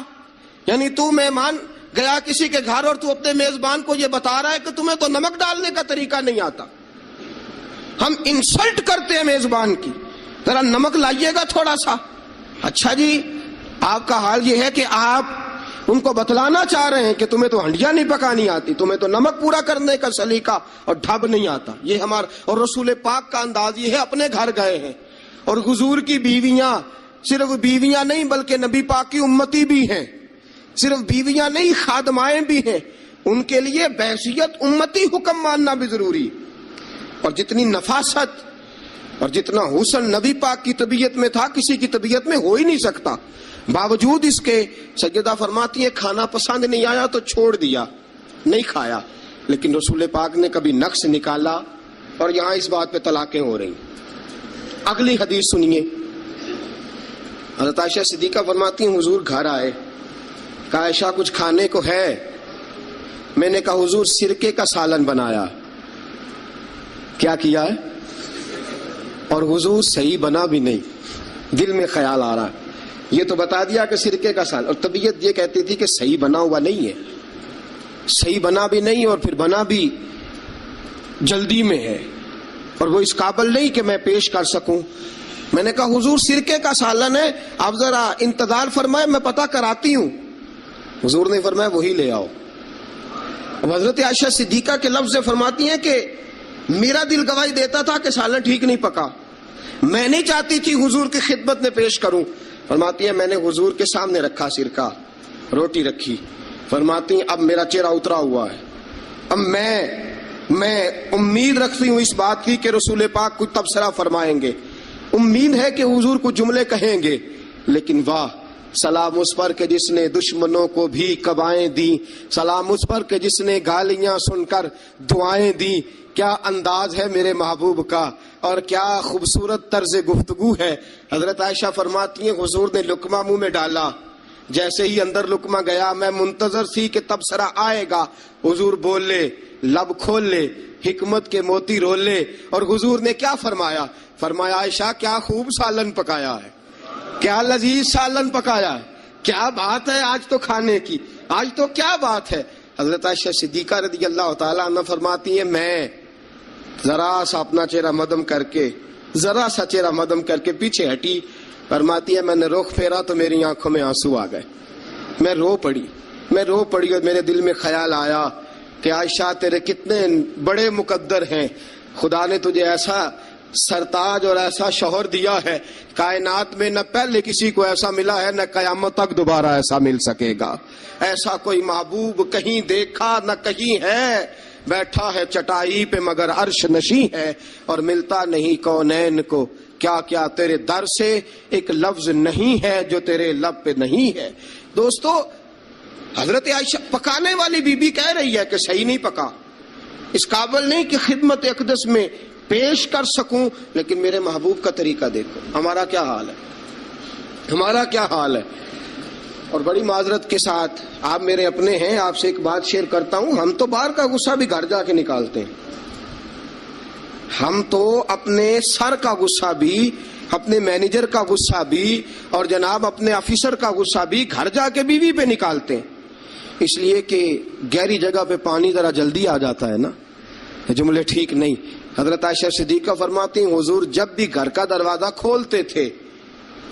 یعنی تو مہمان گیا کسی کے گھر اور تو اپنے میزبان کو یہ بتا رہا ہے کہ تمہیں تو نمک ڈالنے کا طریقہ نہیں آتا۔ ہم انسلٹ کرتے ہیں میزبان کی، ذرا نمک لائیے گا تھوڑا سا۔ اچھا جی، آپ کا حال یہ ہے کہ آپ ان کو بتلانا چاہ رہے ہیں کہ تمہیں تو ہنڈیا نہیں پکانی آتی، تمہیں تو نمک پورا کرنے کا سلیقہ اور ڈھب نہیں آتا۔ یہ ہمارا اور رسول پاک کا انداز یہ ہے، اپنے گھر گئے ہیں اور حضور کی بیویاں، صرف بیویاں نہیں بلکہ نبی پاک کی امتی بھی ہیں، صرف بیویاں نہیں خادمائیں بھی ہیں، ان کے لیے بحیثیت امتی حکم ماننا بھی ضروری۔ اور جتنی نفاست اور جتنا حسن نبی پاک کی طبیعت میں تھا کسی کی طبیعت میں ہو ہی نہیں سکتا، باوجود اس کے سیدہ فرماتی ہیں کھانا پسند نہیں آیا تو چھوڑ دیا، نہیں کھایا، لیکن رسول پاک نے کبھی نقص نکالا، اور یہاں اس بات پہ طلاقیں ہو رہی۔ اگلی حدیث سنیے، حضرت عائشہ صدیقہ فرماتی ہیں حضور گھر آئے، کہا عائشہ کچھ کھانے کو ہے؟ میں نے کہا حضور سرکے کا سالن بنایا۔ کیا کیا ہے؟ اور حضور صحیح بنا بھی نہیں، دل میں خیال آ رہا، یہ تو بتا دیا کہ سرکے کا سالن، اور طبیعت یہ کہتی تھی کہ صحیح بنا ہوا نہیں ہے، صحیح بنا بھی نہیں، اور پھر بنا بھی جلدی میں ہے، اور وہ اس قابل نہیں کہ میں پیش کر سکوں۔ میں نے کہا حضور سرکے کا سالن ہے، آپ ذرا انتظار فرمائے میں پتہ کراتی ہوں۔ حضور نے فرمایا وہی لے آؤ۔ اب حضرت عائشہ صدیقہ کے لفظ سے فرماتی ہیں کہ میرا دل گواہی دیتا تھا کہ سالن ٹھیک نہیں پکا، میں نہیں چاہتی تھی حضور کی خدمت میں پیش کروں، فرماتی ہیں میں نے حضور کے سامنے رکھا سرکہ، روٹی رکھی، فرماتی ہیں اب میرا چہرہ اترا ہوا ہے، اب میں امید رکھتی ہوں اس بات کی کہ رسول پاک کچھ تبصرہ فرمائیں گے، امید ہے کہ حضور کچھ جملے کہیں گے، لیکن واہ سلام اس پر کہ جس نے دشمنوں کو بھی قبائیں دی، سلام اس پر کہ جس نے گالیاں سن کر دعائیں دی، کیا انداز ہے میرے محبوب کا اور کیا خوبصورت طرز گفتگو ہے۔ حضرت عائشہ فرماتی ہیں حضور نے لقمہ منہ میں ڈالا، جیسے ہی اندر لقمہ گیا میں منتظر تھی کہ تبصرہ آئے گا، حضور بول لے، لب کھول لے، حکمت کے موتی رول لے، اور حضور نے کیا فرمایا؟ فرمایا عائشہ کیا خوب سالن پکایا ہے، کیا لذیذ سالن پکایا ہے، کیا بات ہے آج تو کھانے کی، آج تو کیا بات ہے۔ حضرت عائشہ صدیقہ رضی اللہ تعالیٰ عنہ فرماتی ہیں میں ذرا سا اپنا چہرہ مدم کر کے پیچھے ہٹی، فرماتی ہے میں نے رخ پھیرا تو میری آنکھوں میں آنسو آ گئے، میں رو پڑی اور میرے دل میں خیال آیا کہ عائشہ تیرے کتنے بڑے مقدر ہیں، خدا نے تجھے ایسا سرتاج اور ایسا شوہر دیا ہے، کائنات میں نہ پہلے کسی کو ایسا ملا ہے نہ قیامت تک دوبارہ ایسا مل سکے گا، ایسا کوئی محبوب کہیں دیکھا نہ کہیں ہے، بیٹھا ہے چٹائی پہ مگر عرش نشیں ہے، اور ملتا نہیں کونین کو، کیا کیا تیرے در سے ایک لفظ نہیں ہے جو تیرے لب پہ نہیں ہے۔ دوستو حضرت عائشہ پکانے والی بی بی کہہ رہی ہے کہ صحیح نہیں پکا، اس قابل نہیں کہ خدمت اقدس میں پیش کر سکوں، لیکن میرے محبوب کا طریقہ دیکھو، ہمارا کیا حال ہے۔ اور بڑی معذرت کے ساتھ آپ میرے اپنے ہیں، آپ سے ایک بات شیئر کرتا ہوں، ہم تو باہر کا غصہ بھی گھر جا کے نکالتے ہیں، ہم تو اپنے سر کا غصہ بھی، اپنے مینیجر کا غصہ بھی، اور جناب اپنے آفیسر کا غصہ بھی گھر جا کے بیوی پہ نکالتے ہیں، اس لیے کہ گہری جگہ پہ پانی ذرا جلدی آ جاتا ہے نا، جملے ٹھیک نہیں۔ حضرت عائشہ صدیقہ فرماتی ہیں حضور جب بھی گھر کا دروازہ کھولتے تھے،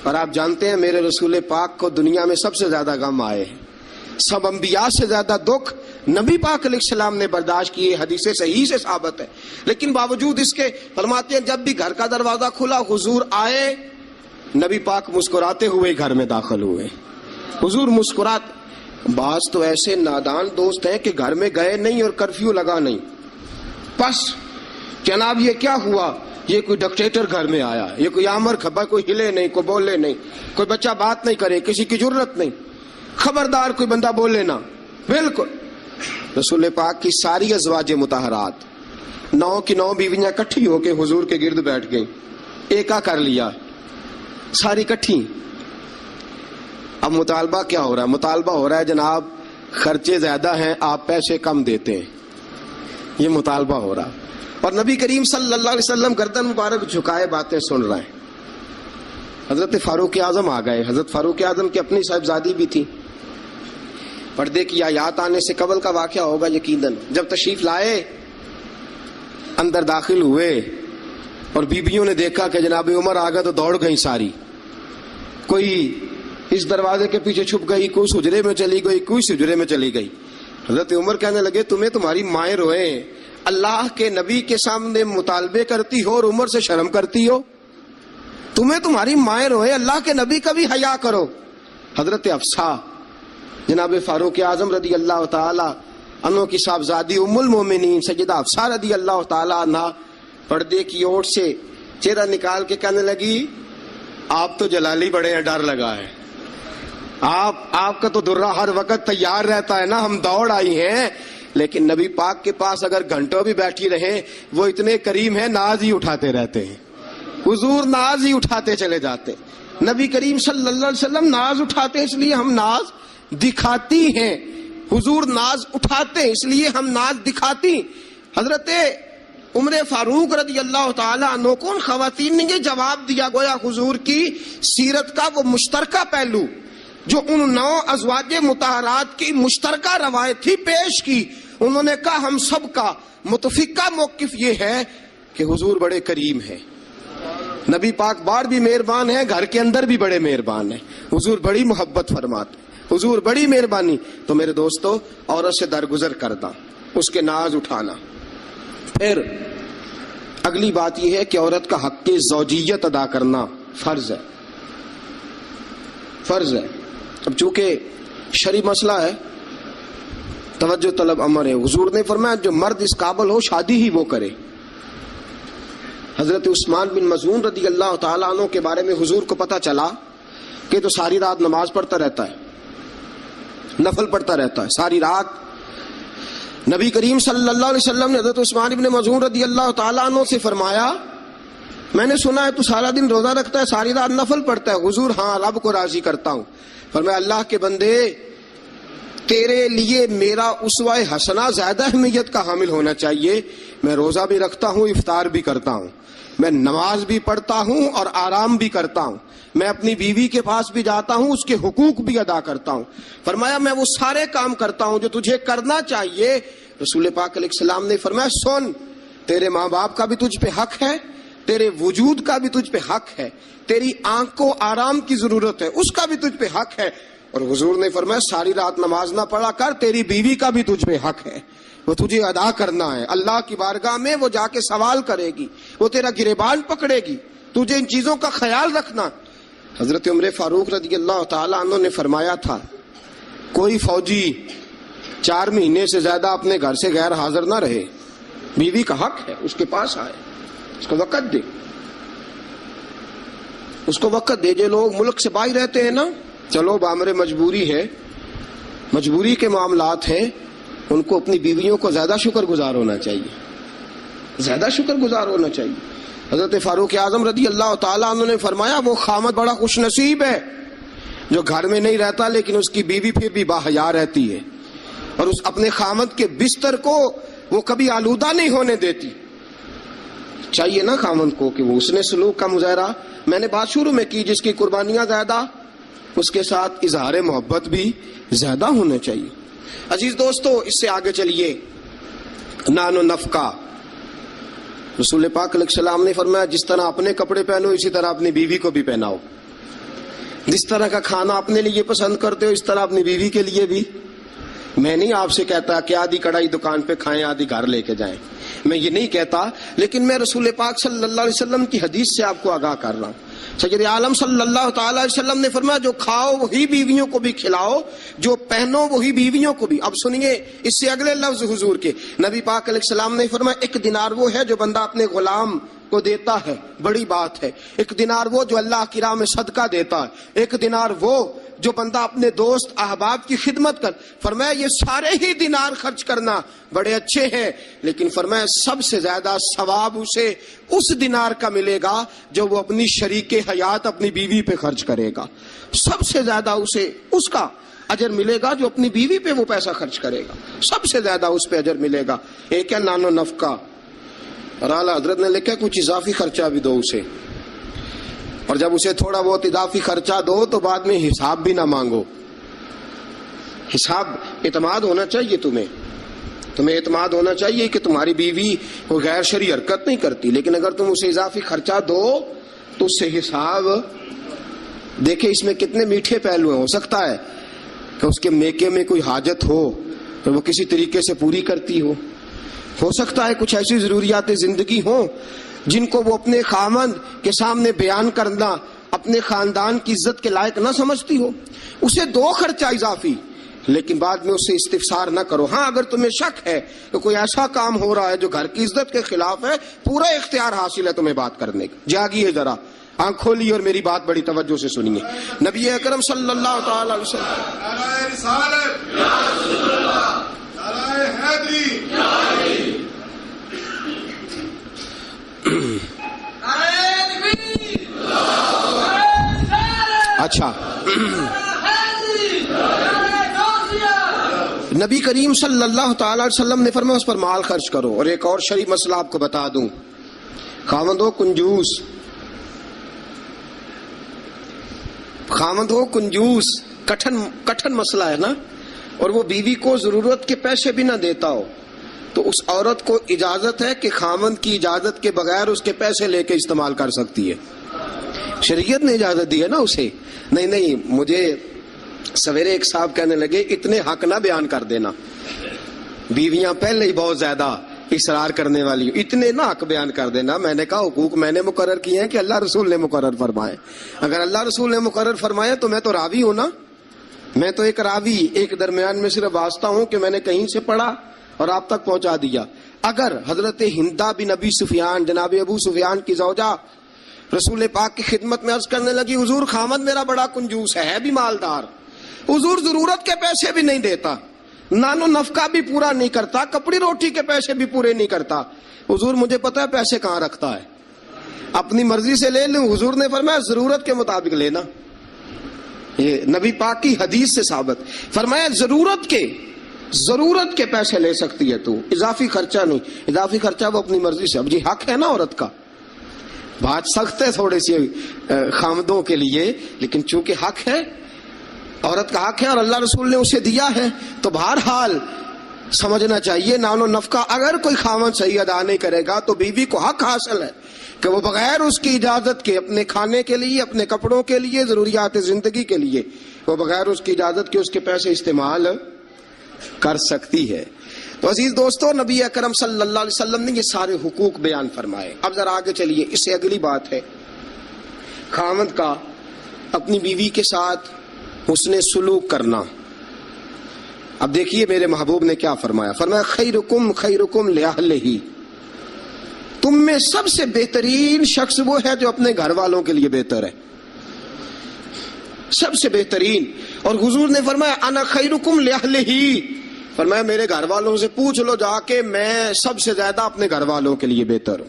اور آپ جانتے ہیں میرے رسول پاک کو دنیا میں سب سے زیادہ غم آئے ہیں، سب انبیاء سے زیادہ دکھ نبی پاک علیہ السلام نے برداشت کیے، حدیث صحیح سے ثابت ہے، لیکن باوجود اس کے فرماتے ہیں جب بھی گھر کا دروازہ کھلا حضور آئے، نبی پاک مسکراتے ہوئے گھر میں داخل ہوئے، حضور مسکراتے۔ بعض تو ایسے نادان دوست ہیں کہ گھر میں گئے نہیں اور کرفیو لگا نہیں، بس جناب یہ کیا ہوا، یہ کوئی ڈکٹیٹر گھر میں آیا، یہ کوئی آمر کھپا، کوئی ہلے نہیں، کوئی بولے نہیں، کوئی بچہ بات نہیں کرے، کسی کی جرت نہیں، خبردار کوئی بندہ بولے نہ، بالکل۔ رسول پاک کی ساری ازواج مطہرات 9 کی 9 بیویاں کٹھی ہو کے حضور کے گرد بیٹھ گئیں، ایکا کر لیا، ساری کٹھی۔ اب مطالبہ کیا ہو رہا ہے؟ مطالبہ ہو رہا ہے جناب خرچے زیادہ ہیں، آپ پیسے کم دیتے ہیں، یہ مطالبہ ہو رہا ہے، اور نبی کریم صلی اللہ علیہ وسلم گردن مبارک جھکائے باتیں سن رہے ہیں۔ حضرت فاروق اعظم آ گئے، حضرت فاروق اعظم کی اپنی صاحبزادی بھی تھی، پردے کی آیات آنے سے قبل کا واقعہ ہوگا یقیناً۔ جب تشریف لائے اندر داخل ہوئے اور بیویوں نے دیکھا کہ جناب عمر آ گئے تو دوڑ گئی ساری، کوئی اس دروازے کے پیچھے چھپ گئی، کوئی حجرے میں چلی گئی، کوئی حجرے میں چلی گئی۔ حضرت عمر کہنے لگے تمہیں تمہاری مائیں روئیں، اللہ کے نبی کے سامنے مطالبے کرتی ہو اور عمر سے شرم کرتی ہو، تمہیں تمہاری مائیں روئیں، اللہ کے نبی کا بھی حیا کرو۔ حضرت حفصہ جناب فاروق اعظم رضی اللہ تعالی عنہ کی صاحبزادی ام المومنین سیدہ حفصہ رضی اللہ تعالی عنہ پردے کی اوٹ سے چہرہ نکال کے کہنے لگی آپ تو جلالی بڑے ہیں، ڈر لگا ہے، آپ کا تو درہ ہر وقت تیار رہتا ہے نا، ہم دوڑ آئی ہیں، لیکن نبی پاک کے پاس اگر گھنٹوں بھی بیٹھی رہیں وہ اتنے کریم ہیں، ناز ہی اٹھاتے رہتے ہیں، حضور ناز ہی اٹھاتے چلے جاتے، نبی کریم صلی اللہ علیہ وسلم ناز اٹھاتے اس لیے ہم ناز دکھاتی ہیں، حضور ناز اٹھاتے اس لیے ہم ناز دکھاتی۔ حضرت عمر فاروق رضی اللہ تعالی عنہ کو ان خواتین نے یہ جواب دیا، گویا حضور کی سیرت کا وہ مشترکہ پہلو جو ان 9 ازواج مطہرات کی مشترکہ روایت تھی پیش کی۔ انہوں نے کہا ہم سب کا متفقہ موقف یہ ہے کہ حضور بڑے کریم ہیں، نبی پاک باہر بھی مہربان ہیں، گھر کے اندر بھی بڑے مہربان ہیں، حضور بڑی محبت فرماتے، حضور بڑی مہربانی۔ تو میرے دوستو عورت سے درگزر کرنا، اس کے ناز اٹھانا۔ پھر اگلی بات یہ ہے کہ عورت کا حق زوجیت ادا کرنا فرض ہے۔ فرض ہے. اب چونکہ شرعی مسئلہ ہے، توجہ طلب امر ہے. حضور نے فرمایا جو مرد اس قابل ہو شادی ہی وہ کرے. حضرت عثمان بن مظعون رضی اللہ تعالیٰ عنہ کے بارے میں حضور کو پتہ چلا کہ تو ساری رات نماز پڑھتا رہتا ہے، نفل پڑھتا رہتا ہے ساری رات. نبی کریم صلی اللہ علیہ وسلم نے حضرت عثمان بن مظعون رضی اللہ تعالیٰ عنہ سے فرمایا میں نے سنا ہے تو سارا دن روزہ رکھتا ہے، ساری رات نفل پڑھتا ہے. حضور ہاں رب کو راضی کرتا ہوں. فرمایا اللہ کے بندے تیرے لیے میرا اسوہ حسنہ زیادہ اہمیت کا حامل ہونا چاہیے. میں روزہ بھی رکھتا ہوں، افطار بھی کرتا ہوں، میں نماز بھی پڑھتا ہوں اور آرام بھی کرتا ہوں، میں اپنی بیوی کے پاس بھی جاتا ہوں، اس کے حقوق بھی ادا کرتا ہوں. فرمایا میں وہ سارے کام کرتا ہوں جو تجھے کرنا چاہیے. رسول پاک علیہ السلام نے فرمایا سن، تیرے ماں باپ کا بھی تجھ پہ حق ہے، تیرے وجود کا بھی تجھ پہ حق ہے، تیری آنکھ کو آرام کی ضرورت ہے اس کا بھی تجھ پہ حق ہے. اور حضور نے فرمایا ساری رات نماز نہ پڑھا کر، تیری بیوی کا بھی تجھ پہ حق ہے، وہ تجھے ادا کرنا ہے. اللہ کی بارگاہ میں وہ جا کے سوال کرے گی، وہ تیرا گریبان پکڑے گی، تجھے ان چیزوں کا خیال رکھنا. حضرت عمر فاروق رضی اللہ تعالیٰ عنہ نے فرمایا تھا کوئی فوجی 4 مہینے سے زیادہ اپنے گھر سے غیر حاضر نہ رہے. بیوی کا حق ہے اس کے پاس آئے، اس کو وقت دے، اس کو وقت دے. جو لوگ ملک سے باہر رہتے ہیں نا، چلو بامر مجبوری ہے، مجبوری کے معاملات ہیں، ان کو اپنی بیویوں کو زیادہ شکر گزار ہونا چاہیے، زیادہ شکر گزار ہونا چاہیے. حضرت فاروق اعظم رضی اللہ تعالیٰ عنہ نے فرمایا وہ خامد بڑا خوش نصیب ہے جو گھر میں نہیں رہتا لیکن اس کی بیوی پھر بھی باحیا رہتی ہے اور اس اپنے خامد کے بستر کو وہ کبھی آلودہ نہیں ہونے دیتی. چاہیے نا خامد کو کہ وہ اس نے سلوک کا مظاہرہ میں نے بات شروع میں کی، جس کی قربانیاں زیادہ اس کے ساتھ اظہار محبت بھی زیادہ ہونا چاہیے. عزیز دوستو اس سے آگے چلیے. نان و نفقہ، رسول پاک علیہ السلام نے فرمایا جس طرح اپنے کپڑے پہنو اسی طرح اپنی بیوی کو بھی پہناؤ. جس طرح کا کھانا اپنے لیے پسند کرتے ہو اس طرح اپنی بیوی کے لیے بھی. میں نہیں آپ سے کہتا کہ آدھی کڑھائی دکان پہ کھائیں آدھی گھر لے کے جائیں، میں یہ نہیں کہتا، لیکن میں رسول پاک صلی اللہ علیہ وسلم کی حدیث سے آپ کو آگاہ کر رہا ہوں. سید عالم صلی اللہ تعالی علیہ وسلم نے فرمایا جو کھاؤ وہی بیویوں کو بھی کھلاؤ، جو پہنو وہی بیویوں کو بھی. اب سنیے اس سے اگلے لفظ حضور کے. نبی پاک علیہ السلام نے فرمایا 1 دینار وہ ہے جو بندہ اپنے غلام کو دیتا ہے، بڑی بات ہے. 1 دینار وہ جو اللہ کی راہ میں صدقہ دیتا ہے. 1 دینار وہ جو بندہ اپنے دوست احباب کی خدمت کر. فرمایا یہ سارے ہی دینار خرچ کرنا بڑے اچھے ہیں، لیکن فرمایا سب سے زیادہ ثواب اسے اس دینار کا ملے گا جو وہ اپنی شریک حیات اپنی بیوی پہ خرچ کرے گا. سب سے زیادہ اسے اس کا اجر ملے گا جو اپنی بیوی پہ وہ پیسہ خرچ کرے گا، سب سے زیادہ اس پہ اجر ملے گا. ایک ہے نان و نفقہ، اور اعلیٰ حضرت نے لکھا کچھ اضافی خرچہ بھی دو اسے، اور جب اسے تھوڑا بہت اضافی خرچہ دو تو بعد میں حساب بھی نہ مانگو. حساب اعتماد ہونا چاہیے، تمہیں اعتماد ہونا چاہیے کہ تمہاری بیوی کوئی غیر شرعی حرکت نہیں کرتی، لیکن اگر تم اسے اضافی خرچہ دو تو اس سے حساب دیکھیں. اس میں کتنے میٹھے پہلو ہیں. ہو سکتا ہے کہ اس کے میکے میں کوئی حاجت ہو تو وہ کسی طریقے سے پوری کرتی ہو سکتا ہے کچھ ایسی ضروریات زندگی ہوں جن کو وہ اپنے خامند کے سامنے بیان کرنا اپنے خاندان کی عزت کے لائق نہ سمجھتی ہو. اسے دو خرچہ اضافی، لیکن بعد میں اسے استفسار نہ کرو. ہاں اگر تمہیں شک ہے کہ کوئی ایسا کام ہو رہا ہے جو گھر کی عزت کے خلاف ہے، پورا اختیار حاصل ہے تمہیں بات کرنے کا. جاگیے ذرا، آنکھ کھولیے اور میری بات بڑی توجہ سے سنیے. نبی اکرم صلی اللہ تعالی علیہ اچھا نبی کریم صلی اللہ تعالی علیہ وسلم نے فرمایا اس پر مال خرچ کرو. اور ایک اور شرعی مسئلہ آپ کو بتا دوں، خاوند ہو کنجوس، کٹھن مسئلہ ہے نا، اور وہ بیوی کو ضرورت کے پیسے بھی نہ دیتا ہو تو اس عورت کو اجازت ہے کہ خاوند کی اجازت کے بغیر اس کے پیسے لے کے استعمال کر سکتی ہے. شریعت نے اجازت دی ہے نا اسے. نہیں مجھے سویرے ایک صاحب کہنے لگے اتنے حق نہ بیان کر دینا، بیویاں پہلے ہی بہت زیادہ اصرار کرنے والی ہوں. اتنے نہ حق بیان کر دینا. میں نے کہا حقوق میں نے مقرر کیے ہیں کہ اللہ رسول نے مقرر فرمائے. اگر اللہ رسول نے مقرر فرمایا تو میں تو راوی ہوں نا. میں تو ایک راوی، ایک درمیان میں صرف واسطہ ہوں کہ میں نے کہیں سے پڑھا اور آپ تک پہنچا دیا. اگر حضرت ہندا بن ابی سفیان، جناب ابو سفیان کی زوجہ، رسول پاک کی خدمت میں عرض کرنے لگی حضور خامد میرا بڑا کنجوس ہے بھی مالدار، حضور ضرورت کے پیسے بھی نہیں دیتا، نانو نفقہ بھی پورا نہیں کرتا، کپڑی روٹی کے پیسے بھی پورے نہیں کرتا، حضور مجھے پتا ہے پیسے کہاں رکھتا ہے، اپنی مرضی سے لے لوں. حضور نے فرمایا ضرورت کے مطابق لینا. یہ نبی پاک کی حدیث سے ثابت. فرمایا ضرورت کے پیسے لے سکتی ہے تو، اضافی خرچہ نہیں. اضافی خرچہ وہ اپنی مرضی سے. اب جی حق ہے نا عورت کا، بات سخت ہے تھوڑی سی خامدوں کے لیے، لیکن چونکہ حق ہے، عورت کا حق ہے اور اللہ رسول نے اسے دیا ہے، تو بہرحال سمجھنا چاہیے نان و نفقہ اگر کوئی خامد صحیح ادا نہیں کرے گا تو بیوی کو حق حاصل ہے کہ وہ بغیر اس کی اجازت کے اپنے کھانے کے لیے، اپنے کپڑوں کے لیے، ضروریات زندگی کے لیے، وہ بغیر اس کی اجازت کے اس کے پیسے استعمال کر سکتی ہے. تو عزیز دوستو، نبی اکرم صلی اللہ علیہ وسلم نے یہ سارے حقوق بیان فرمائے. اب ذرا آگے چلیے، اس سے اگلی بات ہے خامد کا اپنی بیوی کے ساتھ حسن سلوک کرنا. اب دیکھیے میرے محبوب نے کیا فرمایا. فرمایا خیرکم لأہلہ، تم میں سب سے بہترین شخص وہ ہے جو اپنے گھر والوں کے لیے بہتر ہے، سب سے بہترین. اور حضور نے فرمایا انا خیرکم لأہلہ، فرمایا میرے گھر والوں سے پوچھ لو جا کے، میں سب سے زیادہ اپنے گھر والوں کے لیے بہتر ہوں.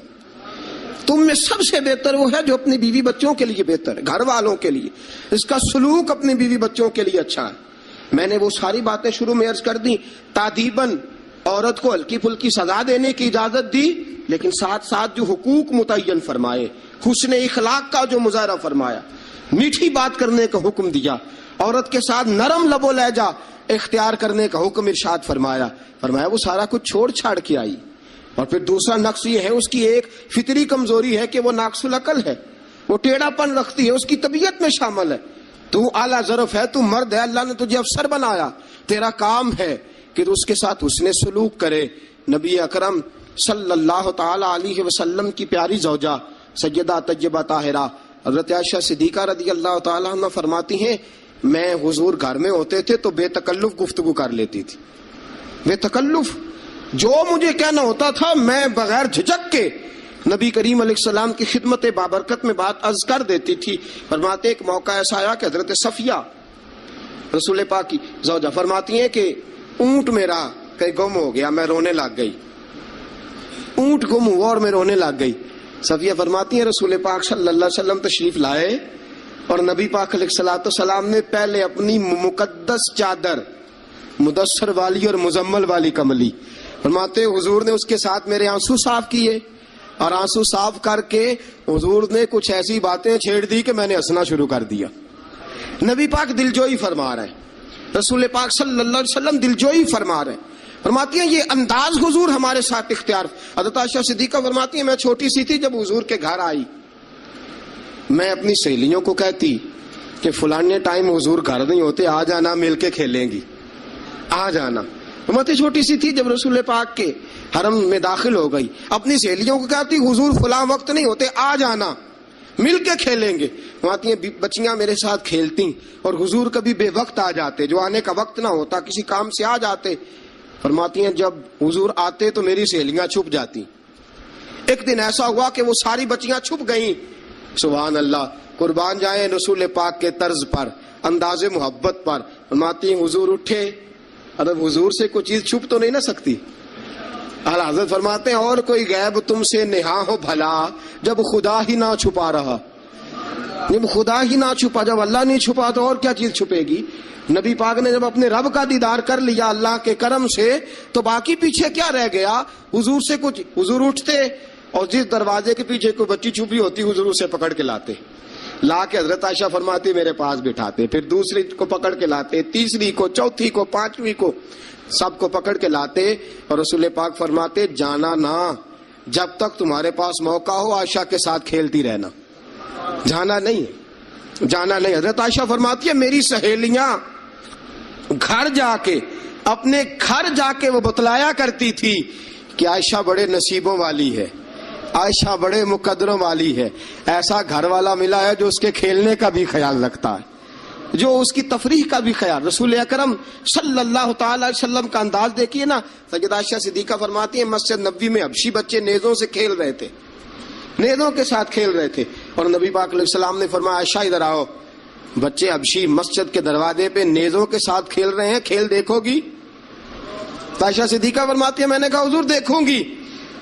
تم میں سب سے بہتر وہ ہے جو اپنی بیوی بچوں کے لیے بہتر ہے، گھر والوں کے لیے، اس کا سلوک اپنی بیوی بچوں کے لیے اچھا ہے. میں نے وہ ساری باتیں شروع میں عرض کر دی. تادیباً عورت کو ہلکی پھلکی سزا دینے کی اجازت دی، لیکن ساتھ ساتھ جو حقوق متعین فرمائے، حسن اخلاق کا جو مظاہرہ فرمایا، میٹھی بات کرنے کا حکم دیا، عورت کے ساتھ نرم لب و لہجہ اختیار کرنے کا حکم ارشاد فرمایا. فرمایا وہ سارا کچھ چھوڑ چھاڑ کے آئی. اور پھر دوسرا نقص یہ ہے، اس کی ایک فطری کمزوری ہے کہ وہ ناقص العقل ہے، وہ ٹیڑھا پن رکھتی ہے، اس کی طبیعت میں شامل ہے. تو اعلیٰ ظرف ہے، تو مرد ہے، اللہ نے تجھے افسر بنایا، تیرا کام ہے کہ تو اس کے ساتھ حسن سلوک کرے. نبی اکرم صلی اللہ تعالی علیہ وسلم کی پیاری زوجہ سیدہ طیبہ طاہرہ حضرت عائشہ صدیقہ رضی اللہ تعالی عنہ فرماتی ہیں میں حضور گھر میں ہوتے تھے تو بے تکلف گفتگو کر لیتی تھی. بے تکلف، جو مجھے کہنا ہوتا تھا میں بغیر جھجک کے نبی کریم علیہ السلام کی خدمت بابرکت میں بات عرض کر دیتی تھی. فرماتے ایک موقع ایسا آیا کہ حضرت صفیہ رسول پاک کی زوجہ فرماتی ہیں کہ اونٹ میرا کہیں گم ہو گیا، میں رونے لگ گئی، اونٹ گم ہوا اور میں رونے لگ گئی. صفیہ فرماتی ہیں رسول پاک صلی اللہ علیہ وسلم تشریف لائے اور نبی پاک علیہ الصلوۃ والسلام نے پہلے اپنی مقدس چادر مدثر والی اور مزمل والی کملی، فرماتے حضور نے اس کے ساتھ میرے آنسو صاف کیے اور آنسو صاف کر کے حضور نے کچھ ایسی باتیں چھیڑ دی کہ میں نے ہنسنا شروع کر دیا. نبی پاک دلجوئی فرما رہے ہیں، رسول پاک صلی اللہ علیہ وسلم دلجوئی فرما رہے ہیں. فرماتی ہیں یہ انداز حضور ہمارے ساتھ اختیار. حضرت عائشہ صدیقہ فرماتی ہیں میں چھوٹی سی تھی جب حضور کے گھر آئی، میں اپنی سہیلیوں کو کہتی کہ فلانے ٹائم حضور گھر نہیں ہوتے، آ جانا مل کے کھیلیں گی، آ جانا. فرماتی چھوٹی سی تھی جب رسول پاک کے حرم میں داخل ہو گئی، اپنی سہیلیوں کو کہتی حضور فلاں وقت نہیں ہوتے، آ جانا مل کے کھیلیں گے. فرماتی ہیں بچیاں میرے ساتھ کھیلتی اور حضور کبھی بے وقت آ جاتے، جو آنے کا وقت نہ ہوتا کسی کام سے آ جاتے. فرماتی ہیں جب حضور آتے تو میری سہیلیاں چھپ جاتی. ایک دن ایسا ہوا کہ وہ ساری بچیاں چھپ گئیں. سبحان اللہ، قربان جائیں رسول پاک کے طرز پر، انداز محبت پر. فرماتی ہیں حضور اٹھے، اب حضور سے کوئی چیز چھپ تو نہیں نہ سکتی. اعلیٰ حضرت فرماتے ہیں اور کوئی غیب تم سے نہا ہو بھلا جب خدا ہی نہ چھپا رہا. جب خدا ہی نہ چھپا، جب اللہ نہیں چھپا تو اور کیا چیز چھپے گی. نبی پاک نے جب اپنے رب کا دیدار کر لیا اللہ کے کرم سے تو باقی پیچھے کیا رہ گیا. حضور سے کچھ، حضور اٹھتے اور جس دروازے کے پیچھے کوئی بچی چھپی ہوتی حضور اسے پکڑ کے لاتے، لا کے حضرت عائشہ فرماتی میرے پاس بٹھاتے، پھر دوسری کو پکڑ کے لاتے، تیسری کو، چوتھی کو، پانچویں کو، سب کو پکڑ کے لاتے. اور رسول پاک فرماتے جانا نہ، جب تک تمہارے پاس موقع ہو عائشہ کے ساتھ کھیلتی رہنا، جانا نہیں، جانا نہیں. حضرت عائشہ فرماتی ہے میری سہیلیاں گھر جا کے، اپنے گھر جا کے وہ بتلایا کرتی تھی کہ عائشہ بڑے نصیبوں والی ہے، عائشہ بڑے مقدروں والی ہے، ایسا گھر والا ملا ہے جو اس کے کھیلنے کا بھی خیال رکھتا ہے، جو اس کی تفریح کا بھی خیال۔ رسول اکرم صلی اللہ تعالی علیہ وسلم کا انداز دیکھیے نا۔ سیدہ عائشہ صدیقہ فرماتی ہیں مسجد نبوی میں حبشی بچے نیزوں سے کھیل رہے تھے، نیزوں کے ساتھ کھیل رہے تھے، اور نبی پاک علیہ السلام نے فرمایا عائشہ ادھر آؤ، بچے حبشی مسجد کے دروازے پہ نیزوں کے ساتھ کھیل رہے ہیں، کھیل دیکھو گی؟ تو عائشہ صدیقہ فرماتی ہے میں نے کہا حضور دیکھوں گی۔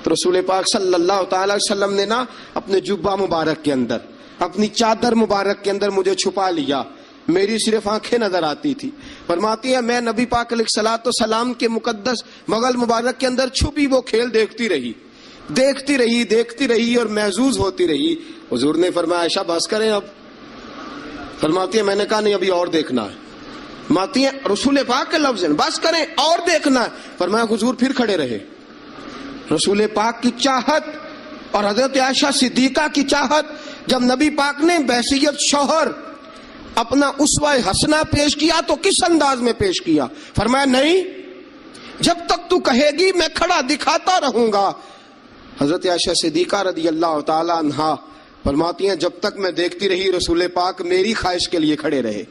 تو رسول پاک صلی اللہ تعالی علیہ وسلم نے نا اپنے جبہ مبارک کے اندر، اپنی چادر مبارک کے اندر مجھے چھپا لیا، میری صرف آنکھیں نظر آتی تھی۔ فرماتی ہے میں نبی پاک علیہ الصلوۃ والسلام کے مقدس بغل مبارک کے اندر چھپی وہ کھیل دیکھتی رہی، دیکھتی رہی، دیکھتی رہی اور محظوظ ہوتی رہی۔ حضور نے فرمایا عائشہ بس کریں اب۔ فرماتی ہے میں نے کہا نہیں ابھی اور دیکھنا ہے۔ فرماتی ہیں رسول پاک کے لفظ ہیں بس کریں اور دیکھنا ہے۔ فرمایا حضور پھر کھڑے رہے۔ رسول پاک کی چاہت اور حضرت عائشہ صدیقہ کی چاہت، جب نبی پاک نے بحیثیت شوہر اپنا اسوہ حسنہ پیش کیا تو کس انداز میں پیش کیا؟ فرمایا نہیں جب تک تو کہے گی میں کھڑا دکھاتا رہوں گا۔ حضرت عائشہ صدیقہ رضی اللہ تعالی عنہا فرماتی ہیں جب تک میں دیکھتی رہی رسول پاک میری خواہش کے لیے کھڑے رہے۔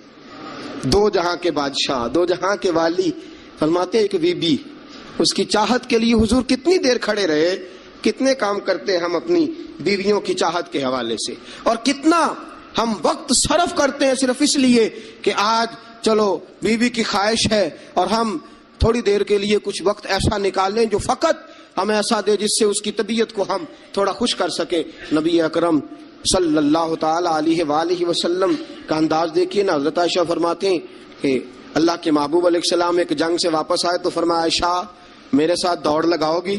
دو جہاں کے بادشاہ، دو جہاں کے والی، فرماتے ہیں ایک بی بی اس کی چاہت کے لیے حضور کتنی دیر کھڑے رہے۔ کتنے کام کرتے ہم اپنی بیویوں کی چاہت کے حوالے سے، اور کتنا ہم وقت صرف کرتے ہیں صرف اس لیے کہ آج چلو بیوی کی خواہش ہے اور ہم تھوڑی دیر کے لیے کچھ وقت ایسا نکال لیں جو فقط ہمیں ایسا دے جس سے اس کی طبیعت کو ہم تھوڑا خوش کر سکیں۔ نبی اکرم صلی اللہ تعالی علیہ وآلہ وسلم کا انداز دیکھیے نا۔ حضرت عائشہ فرماتے ہیں کہ اللہ کے محبوب علیہ السلام ایک جنگ سے واپس آئے تو فرمایا عائشہ میرے ساتھ دوڑ لگاؤ گی؟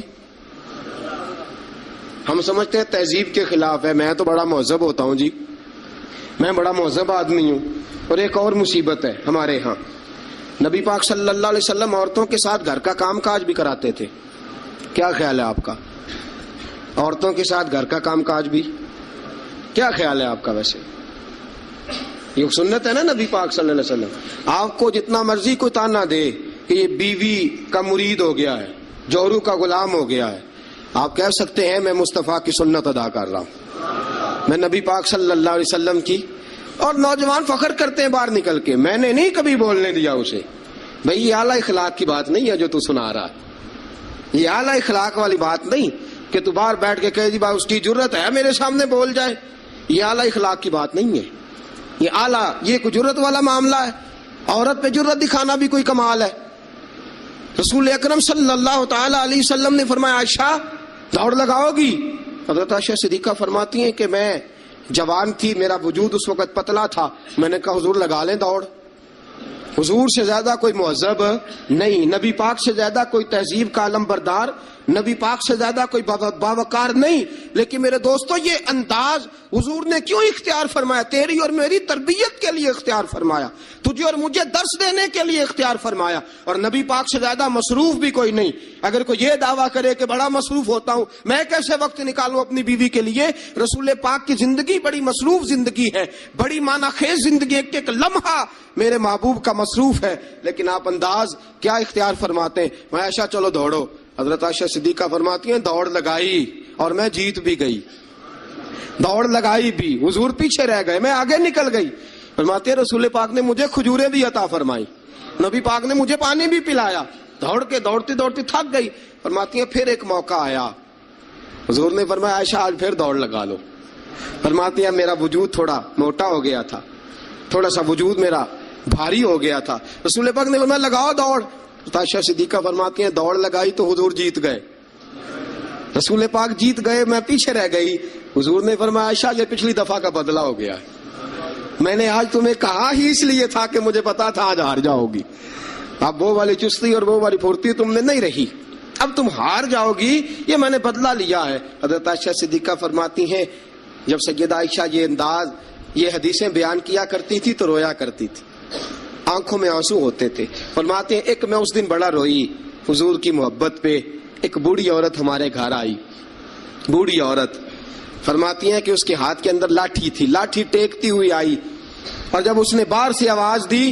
ہم سمجھتے ہیں تہذیب کے خلاف ہے، میں تو بڑا مہذب ہوتا ہوں جی، میں بڑا مہذب آدمی ہوں۔ اور ایک اور مصیبت ہے ہمارے ہاں، نبی پاک صلی اللہ علیہ وسلم عورتوں کے ساتھ گھر کا کام کاج بھی کراتے تھے۔ کیا خیال ہے آپ کا؟ عورتوں کے ساتھ گھر کا کام کاج بھی کیا خیال ہے آپ کا؟ ویسے یہ سنت ہے نا نبی پاک صلی اللہ علیہ وسلم۔ آپ کو جتنا مرضی کوئی تانا دے کہ یہ بیوی کا مرید ہو گیا ہے، جورو کا غلام ہو گیا ہے، آپ کہہ سکتے ہیں میں مصطفیٰ کی سنت ادا کر رہا ہوں، میں نبی پاک صلی اللہ علیہ وسلم کی۔ اور نوجوان فخر کرتے ہیں باہر نکل کے، میں نے نہیں کبھی بولنے دیا اسے۔ بھئی یہ اعلیٰ اخلاق کی بات نہیں ہے جو تو سنا رہا ہے، یہ اعلیٰ اخلاق والی بات نہیں کہ تو باہر بیٹھ کے کہے جی بھائی اس کی جرت ہے میرے سامنے بول جائے، یہ اعلیٰ اخلاق کی بات نہیں ہے، یہ اعلیٰ، یہ کوئی جرت والا معاملہ ہے۔ عورت پہ جرت دکھانا بھی کوئی کمال ہے۔ رسول اکرم صلی اللہ تعالی علیہ وسلم نے فرمایا عائشہ دوڑ لگاؤ گی؟ حضرت عائشہ صدیقہ فرماتی ہیں کہ میں جوان تھی، میرا وجود اس وقت پتلا تھا، میں نے کہا حضور لگا لیں دوڑ۔ حضور سے زیادہ کوئی مہذب نہیں، نبی پاک سے زیادہ کوئی تہذیب کا علم بردار، نبی پاک سے زیادہ کوئی باوقار نہیں، لیکن میرے دوستو یہ انداز حضور نے کیوں اختیار فرمایا؟ تیری اور میری تربیت کے لیے اختیار فرمایا، تجھے اور مجھے درس دینے کے لیے اختیار فرمایا۔ اور نبی پاک سے زیادہ مصروف بھی کوئی نہیں۔ اگر کوئی یہ دعویٰ کرے کہ بڑا مصروف ہوتا ہوں، میں کیسے وقت نکالوں اپنی بیوی کے لیے؟ رسول پاک کی زندگی بڑی مصروف زندگی ہے، بڑی معنی خیز زندگی، ایک ایک لمحہ میرے محبوب کا مصروف ہے، لیکن آپ انداز کیا اختیار فرماتے ہیں؟ میں عائشہ چلو دوڑو۔ حضرت عائشہ صدیقہ فرماتی ہیں دوڑ لگائی اور میں جیت بھی گئی، دوڑ لگائی بھی، حضور پیچھے رہ گئے، میں آگے نکل گئی۔ فرماتے ہیں رسول پاک نے مجھے کھجوریں بھی عطا فرمائی، نبی پاک نے مجھے پانی بھی پلایا، دوڑ کے دوڑتی دوڑتی تھک گئی۔ فرماتی ہیں پھر ایک موقع آیا، حضور نے فرمایا عائشہ آج پھر دوڑ لگا لو۔ فرماتی ہیں میرا وجود تھوڑا موٹا ہو گیا تھا، تھوڑا سا وجود میرا بھاری ہو گیا تھا، رسول پاک نے فرمایا لگاؤ دوڑ۔ عائشہ صدیقہ فرماتی ہیں دوڑ لگائی تو حضور جیت گئے، رسول پاک جیت گئے، میں پیچھے رہ گئی۔ حضور نے فرمایا عائشہ یہ پچھلی دفعہ کا بدلہ ہو گیا ہے، میں نے آج تمہیں کہا ہی اس لیے تھا کہ مجھے پتا تھا آج ہار جاؤ گی، اب وہ والی چستی اور وہ والی پھرتی تم میں نہیں رہی، اب تم ہار جاؤ گی، یہ میں نے بدلہ لیا ہے۔ حضرت عائشہ صدیقہ فرماتی ہیں جب سیدہ عائشہ یہ انداز، یہ حدیثیں بیان کیا کرتی تھی تو رویا کرتی تھی، آنکھوں میں آنسو ہوتے تھے۔ فرماتے ہیں ایک میں اس دن بڑا روئی حضور کی محبت پہ، ایک بوڑھی عورت ہمارے گھر آئی، بوڑھی عورت، فرماتی ہیں کہ اس کے ہاتھ کے اندر لاٹھی تھی، لاٹھی ٹیکتی ہوئی آئی، اور جب اس نے باہر سے آواز دی،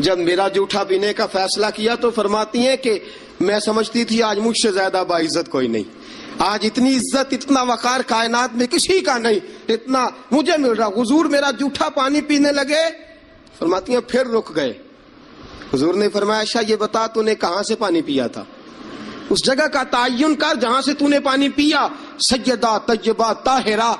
جب میرا جوٹا پینے کا فیصلہ کیا تو فرماتی ہیں کہ میں سمجھتی تھی آج مجھ سے زیادہ باعزت کوئی نہیں، آج اتنی عزت اتنا وقار کائنات میں کسی کا نہیں اتنا مجھے مل رہا۔ حضور میرا جوٹا پانی پینے لگے، فرماتی ہیں پھر رک گئے۔ حضور نے فرمایا عائشہ یہ بتا تو نے کہاں سے پانی پیا تھا، اس جگہ کا تعین کر جہاں سے تو نے پانی پیا۔ سیدہ طیبہ طاہرہ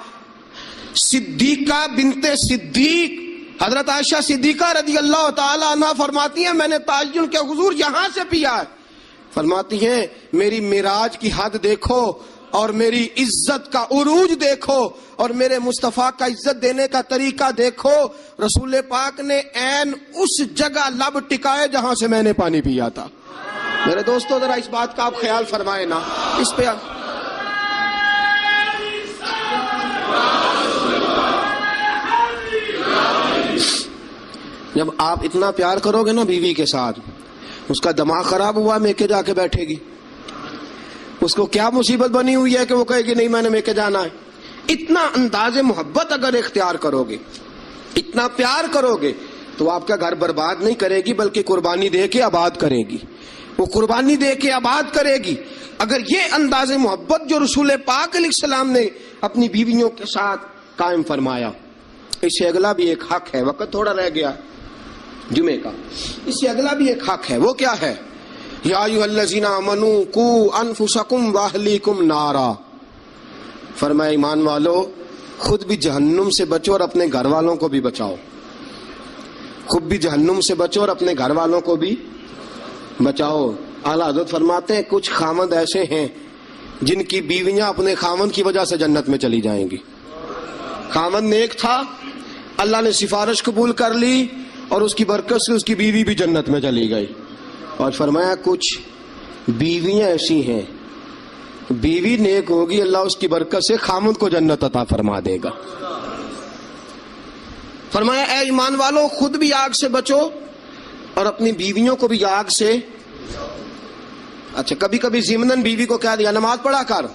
صدیقہ بنت صدیق حضرت عائشہ صدیقہ رضی اللہ تعالی عنہ فرماتی ہیں میں نے تعین کیا حضور یہاں سے پیا ہے۔ فرماتی ہیں میری معراج کی حد دیکھو اور میری عزت کا عروج دیکھو اور میرے مصطفیٰ کا عزت دینے کا طریقہ دیکھو، رسول پاک نے عین اس جگہ لب ٹکائے جہاں سے میں نے پانی پیا تھا۔ میرے دوستو ذرا اس بات کا آپ خیال فرمائیں نا، اس پہ جب آپ اتنا پیار کرو گے نا بیوی کے ساتھ، اس کا دماغ خراب ہوا میکے جا کے بیٹھے گی، اس کو کیا مصیبت بنی ہوئی ہے کہ وہ کہے گی نہیں میں نے میکے جانا ہے۔ اتنا انداز محبت اگر اختیار کرو گے، اتنا پیار کرو گے تو آپ کا گھر برباد نہیں کرے گی بلکہ قربانی دے کے آباد کرے گی، وہ قربانی دے کے آباد کرے گی۔ اگر یہ انداز محبت جو رسول پاک علیہ السلام نے اپنی بیویوں کے ساتھ قائم فرمایا، اس سے اگلا بھی ایک حق ہے، وقت تھوڑا رہ گیا جمعے کا، اس سے اگلا بھی ایک حق ہے، وہ کیا ہے؟ یا ایھا الذین آمنوا قوا انفسکم واہلیکم نارا، فرمایا ایمان والو خود بھی جہنم سے بچو اور اپنے گھر والوں کو بھی بچاؤ، خود بھی جہنم سے بچو اور اپنے گھر والوں کو بھی بچاؤ۔ اعلیٰ حضرت فرماتے ہیں کچھ خامند ایسے ہیں جن کی بیویاں اپنے خامند کی وجہ سے جنت میں چلی جائیں گی۔ خامند نیک تھا، اللہ نے سفارش قبول کر لی اور اس کی برکت سے اس کی بیوی بھی جنت میں چلی گئی۔ اور فرمایا کچھ بیویاں ایسی ہیں بیوی نیک ہوگی اللہ اس کی برکت سے خامند کو جنت عطا فرما دے گا۔ فرمایا اے ایمان والو خود بھی آگ سے بچو اور اپنی بیویوں کو بھی آگ سے۔ اچھا کبھی کبھی ضمناً بیوی کو کہہ دیا نماز پڑھا کر،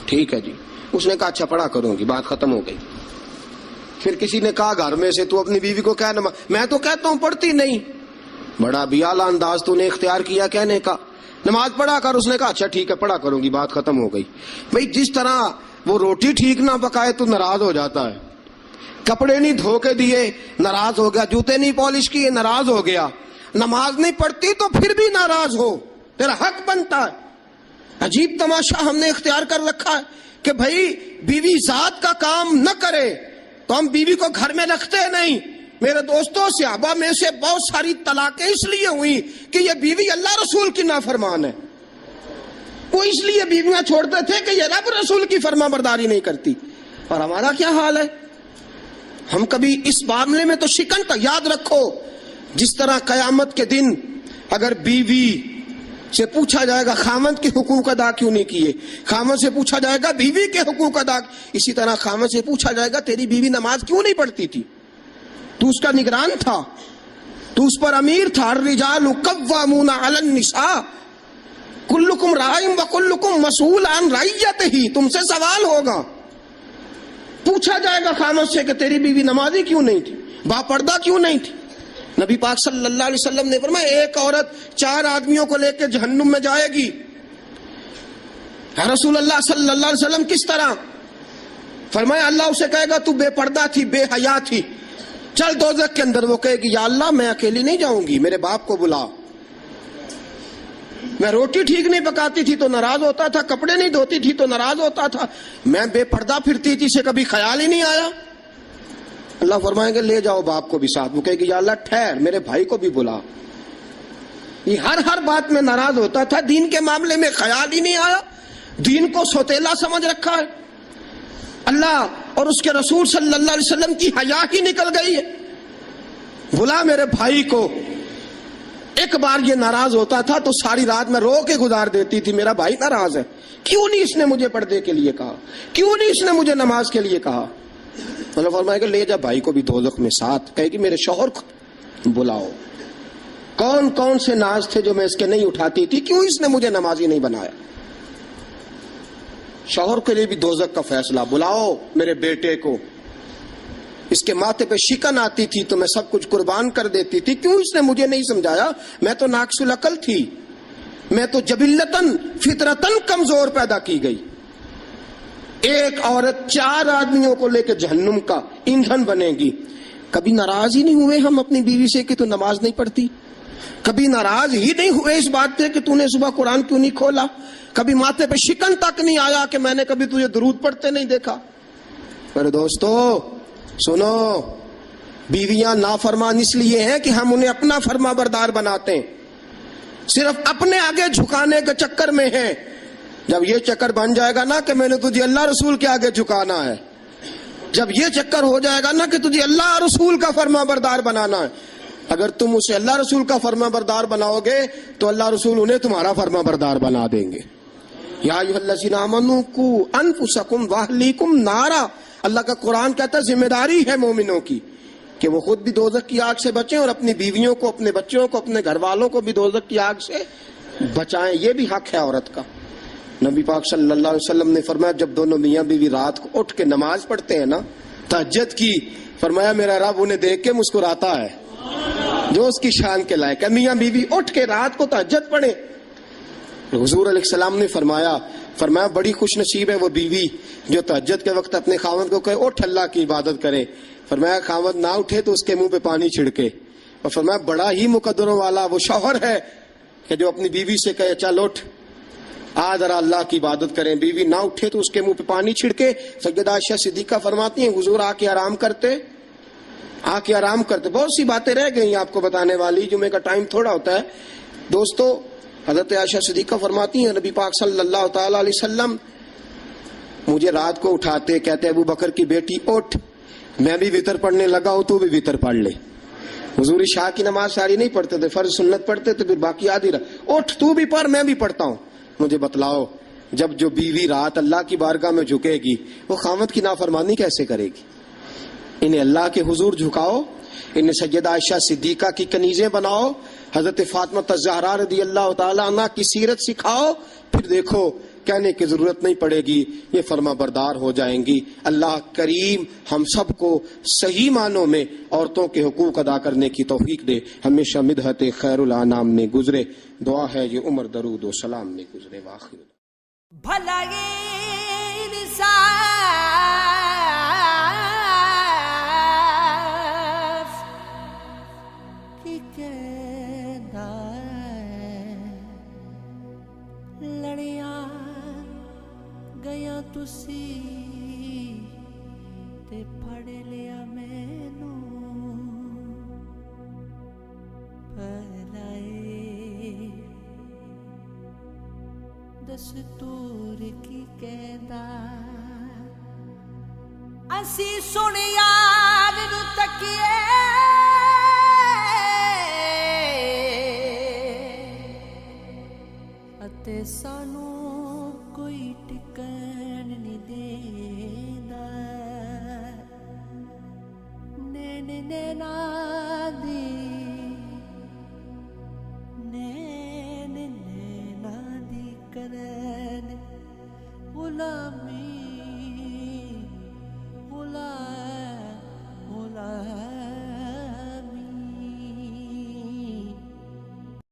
ٹھیک ہے جی، اس نے کہا اچھا پڑھا کروں گی، بات ختم ہو گئی۔ پھر کسی نے کہا گھر میں سے تو اپنی بیوی کو کہہ نماز، میں تو کہتا ہوں پڑھتی نہیں، بڑا بھی اعلیٰ انداز تو نے اختیار کیا کہنے کا، نماز پڑھا کر، اس نے کہا اچھا ٹھیک ہے پڑھا کروں گی، بات ختم ہو گئی۔ بھئی جس طرح وہ روٹی ٹھیک نہ پکائے تو ناراض ہو جاتا ہے، کپڑے نہیں دھو کے دیے ناراض ہو گیا، جوتے نہیں پالش کیے ناراض ہو گیا، نماز نہیں پڑھتی تو پھر بھی ناراض ہو، تیرا حق بنتا ہے۔ عجیب تماشا ہم نے اختیار کر رکھا ہے کہ بھئی بیوی ذات کا کام نہ کرے تو ہم بیوی کو گھر میں رکھتے نہیں۔ میرے دوستوں صحابہ میں سے بہت ساری طلاقیں اس لیے ہوئی کہ یہ بیوی اللہ رسول کی نافرمان ہے، وہ اس لیے بیویاں چھوڑتے تھے کہ یہ رب رسول کی فرما برداری نہیں کرتی۔ اور ہمارا کیا حال ہے؟ ہم کبھی اس معاملے میں تو شکن تھا۔ یاد رکھو جس طرح قیامت کے دن اگر بیوی سے پوچھا جائے گا خامند کے حقوق ادا کیوں نہیں کیے، خامند سے پوچھا جائے گا بیوی کے حقوق ادا، اسی طرح خامند سے پوچھا جائے گا تیری بیوی نماز کیوں نہیں پڑھتی تھی، تو اس کا نگران تھا، تو اس پر امیر تھا۔ الرجال قوامون علی النساء کلکم راع وکلکم مسئول عن رعیتہ، تم سے سوال ہوگا، پوچھا جائے گا خامند سے کہ تیری بیوی نمازی کیوں نہیں تھی، با پردہ کیوں نہیں تھی۔ نبی پاک صلی اللہ علیہ وسلم نے فرمایا ایک عورت 4 آدمیوں کو لے کے جہنم میں جائے گی۔ رسول اللہ صلی اللہ علیہ وسلم کس طرح؟ فرمایا اللہ اسے کہے گا تو بے پردہ تھی، بے حیا تھی، چل دوزخ کے اندر۔ وہ کہے گی یا اللہ میں اکیلی نہیں جاؤں گی، میرے باپ کو بلا، میں روٹی ٹھیک نہیں پکاتی تھی تو ناراض ہوتا تھا، کپڑے نہیں دھوتی تھی تو ناراض ہوتا تھا، میں بے پردہ پھرتی تھی، اسے کبھی خیال ہی نہیں آیا۔ اللہ فرمائیں گے لے جاؤ باپ کو بھی ساتھ۔ وہ کہے گی یا اللہ ٹھہر میرے بھائی کو بھی بلا۔ یہ ہر بات میں ناراض ہوتا تھا، دین کے معاملے میں خیال ہی نہیں آیا، دین کو سوتیلا سمجھ رکھا ہے۔ اللہ اور اس کے رسول صلی اللہ علیہ وسلم کی حیا ہی نکل گئی ہے۔ بلا میرے بھائی کو۔ ایک بار یہ ناراض ہوتا تھا تو ساری رات میں رو کے گزار دیتی تھی، میرا بھائی ناراض ہے، کیوں نہیں اس نے مجھے پردے کے لیے کہا، کیوں نہیں اس نے مجھے نماز کے لیے کہا۔ اللہ فرمائے گا لے جا بھائی کو بھی دوزخ میں ساتھ۔ کہے گی میرے شوہر کو بلاؤ، کون کون سے ناز تھے جو میں اس کے نہیں اٹھاتی تھی، کیوں اس نے مجھے نمازی نہیں بنایا۔ شوہر کے لیے بھی دوزخ کا فیصلہ، بلاؤ میرے بیٹے کو، اس کے ماتھے پہ شکن آتی تھی تو میں سب کچھ قربان کر دیتی تھی. کیوں اس نے مجھے نہیں سمجھایا؟ میں تو ناقص العقل تھی، میں تو جبلتاً فطرتاً کمزور پیدا کی گئی. ایک عورت 4 آدمیوں کو لے کے جہنم کا ایندھن بنے گی. کبھی ناراض ہی نہیں ہوئے ہم اپنی بیوی سے کہ تو نماز نہیں پڑھتی؟ کبھی ناراض ہی نہیں ہوئے اس بات پہ کہ تو نے صبح قرآن کیوں نہیں کھولا؟ کبھی ماتھے پہ شکن تک نہیں آیا کہ میں نے کبھی تجھے درود پڑھتے نہیں دیکھا؟ میرے دوستو سنو، بیویاں نافرمان اس لیے ہیں کہ ہم انہیں اپنا فرما بردار بناتے ہیں، صرف اپنے آگے جھکانے کے چکر میں ہیں. جب یہ چکر بن جائے گا نا کہ میں نے تجھے اللہ رسول کے آگے جھکانا ہے، جب یہ چکر ہو جائے گا نا کہ تجھے اللہ رسول کا فرما بردار بنانا ہے، اگر تم اسے اللہ رسول کا فرما بردار بناؤ گے تو اللہ رسول انہیں تمہارا فرما بردار بنا دیں گے. یا ایھا الذین آمنوا قوا انفسکم واہلیکم نارا. اللہ کا قرآن کہتا ہے ذمہ داری ہے مومنوں کی کہ وہ خود بھی دوزخ کی آگ سے بچیں اور اپنی بیویوں کو، اپنے بچوں کو، اپنے گھر والوں کو بھی دوزخ کی آگ سے بچائیں. یہ بھی حق ہے عورت کا. نبی پاک صلی اللہ علیہ وسلم نے فرمایا جب دونوں میاں بیوی رات کو اٹھ کے نماز پڑھتے ہیں نا تہجد کی، فرمایا میرا رب انہیں دیکھ کے مسکراتا ہے جو اس کی شان کے لائق ہے. میاں بیوی اٹھ کے رات کو تہجد پڑھے. حضور علیہ السلام نے فرمایا بڑی خوش نصیب ہے وہ بیوی جو تہجد کے وقت اپنے خاوند کو کہے اٹھ اللہ کی عبادت کرے. فرمایا خاوند نہ اٹھے تو اس کے منہ پہ پانی چھڑکے. اور فرمایا بڑا ہی مقدروں والا وہ شوہر ہے کہ جو اپنی بیوی سے کہے چل اٹھ آج ذرا اللہ کی عبادت کریں. بیوی نہ اٹھے تو اس کے منہ پہ پانی چھڑکے. سیدہ عائشہ صدیقہ فرماتی ہیں حضور آ کے آرام کرتے. بہت سی باتیں رہ گئی آپ کو بتانے والی، جمعے کا ٹائم تھوڑا ہوتا ہے. دوستو حضرت عائشہ صدیقہ فرماتی ہیں نبی پاک صلی اللہ تعالی علیہ وسلم مجھے رات کو اٹھاتے، کہتے ابو بکر کی بیٹی اٹھ، میں بھی وتر پڑھنے لگا ہوں تو بھی وتر پڑھ لے. حضور عشاء کی نماز ساری نہیں پڑھتے تھے، فرض سنت پڑھتے تھے، پھر باقی آدھی رات اٹھ تو بھی پڑھ میں بھی پڑھتا ہوں. مجھے بتلاؤ جب جو بیوی رات اللہ کی بارگاہ میں جھکے گی وہ خاوند کی نافرمانی کیسے کرے گی؟ انہیں اللہ کے حضور جھکاؤ، انہیں سیدہ عائشہ صدیقہ کی کنیزیں بناؤ، حضرت فاطمہ الزہرا رضی اللہ تعالی عنہ کی سیرت سکھاؤ، پھر دیکھو کہنے کی ضرورت نہیں پڑے گی، یہ فرما بردار ہو جائیں گی. اللہ کریم ہم سب کو صحیح معنوں میں عورتوں کے حقوق ادا کرنے کی توفیق دے. ہمیشہ مدحت خیر الانام میں گزرے. دعا ہے یہ عمر درود و سلام میں گزرے. واخر بھلا یہ انصاف کی کہندا ہے لڑیاں گیا تسی تے پھڑ لیا مینوں بھلائے دستور کی کہندا اسی سن یار نو تکیے اتے سانو کوئی ٹکن نہیں دیندا. نین نینا دی نین نینا دی کرن غلامی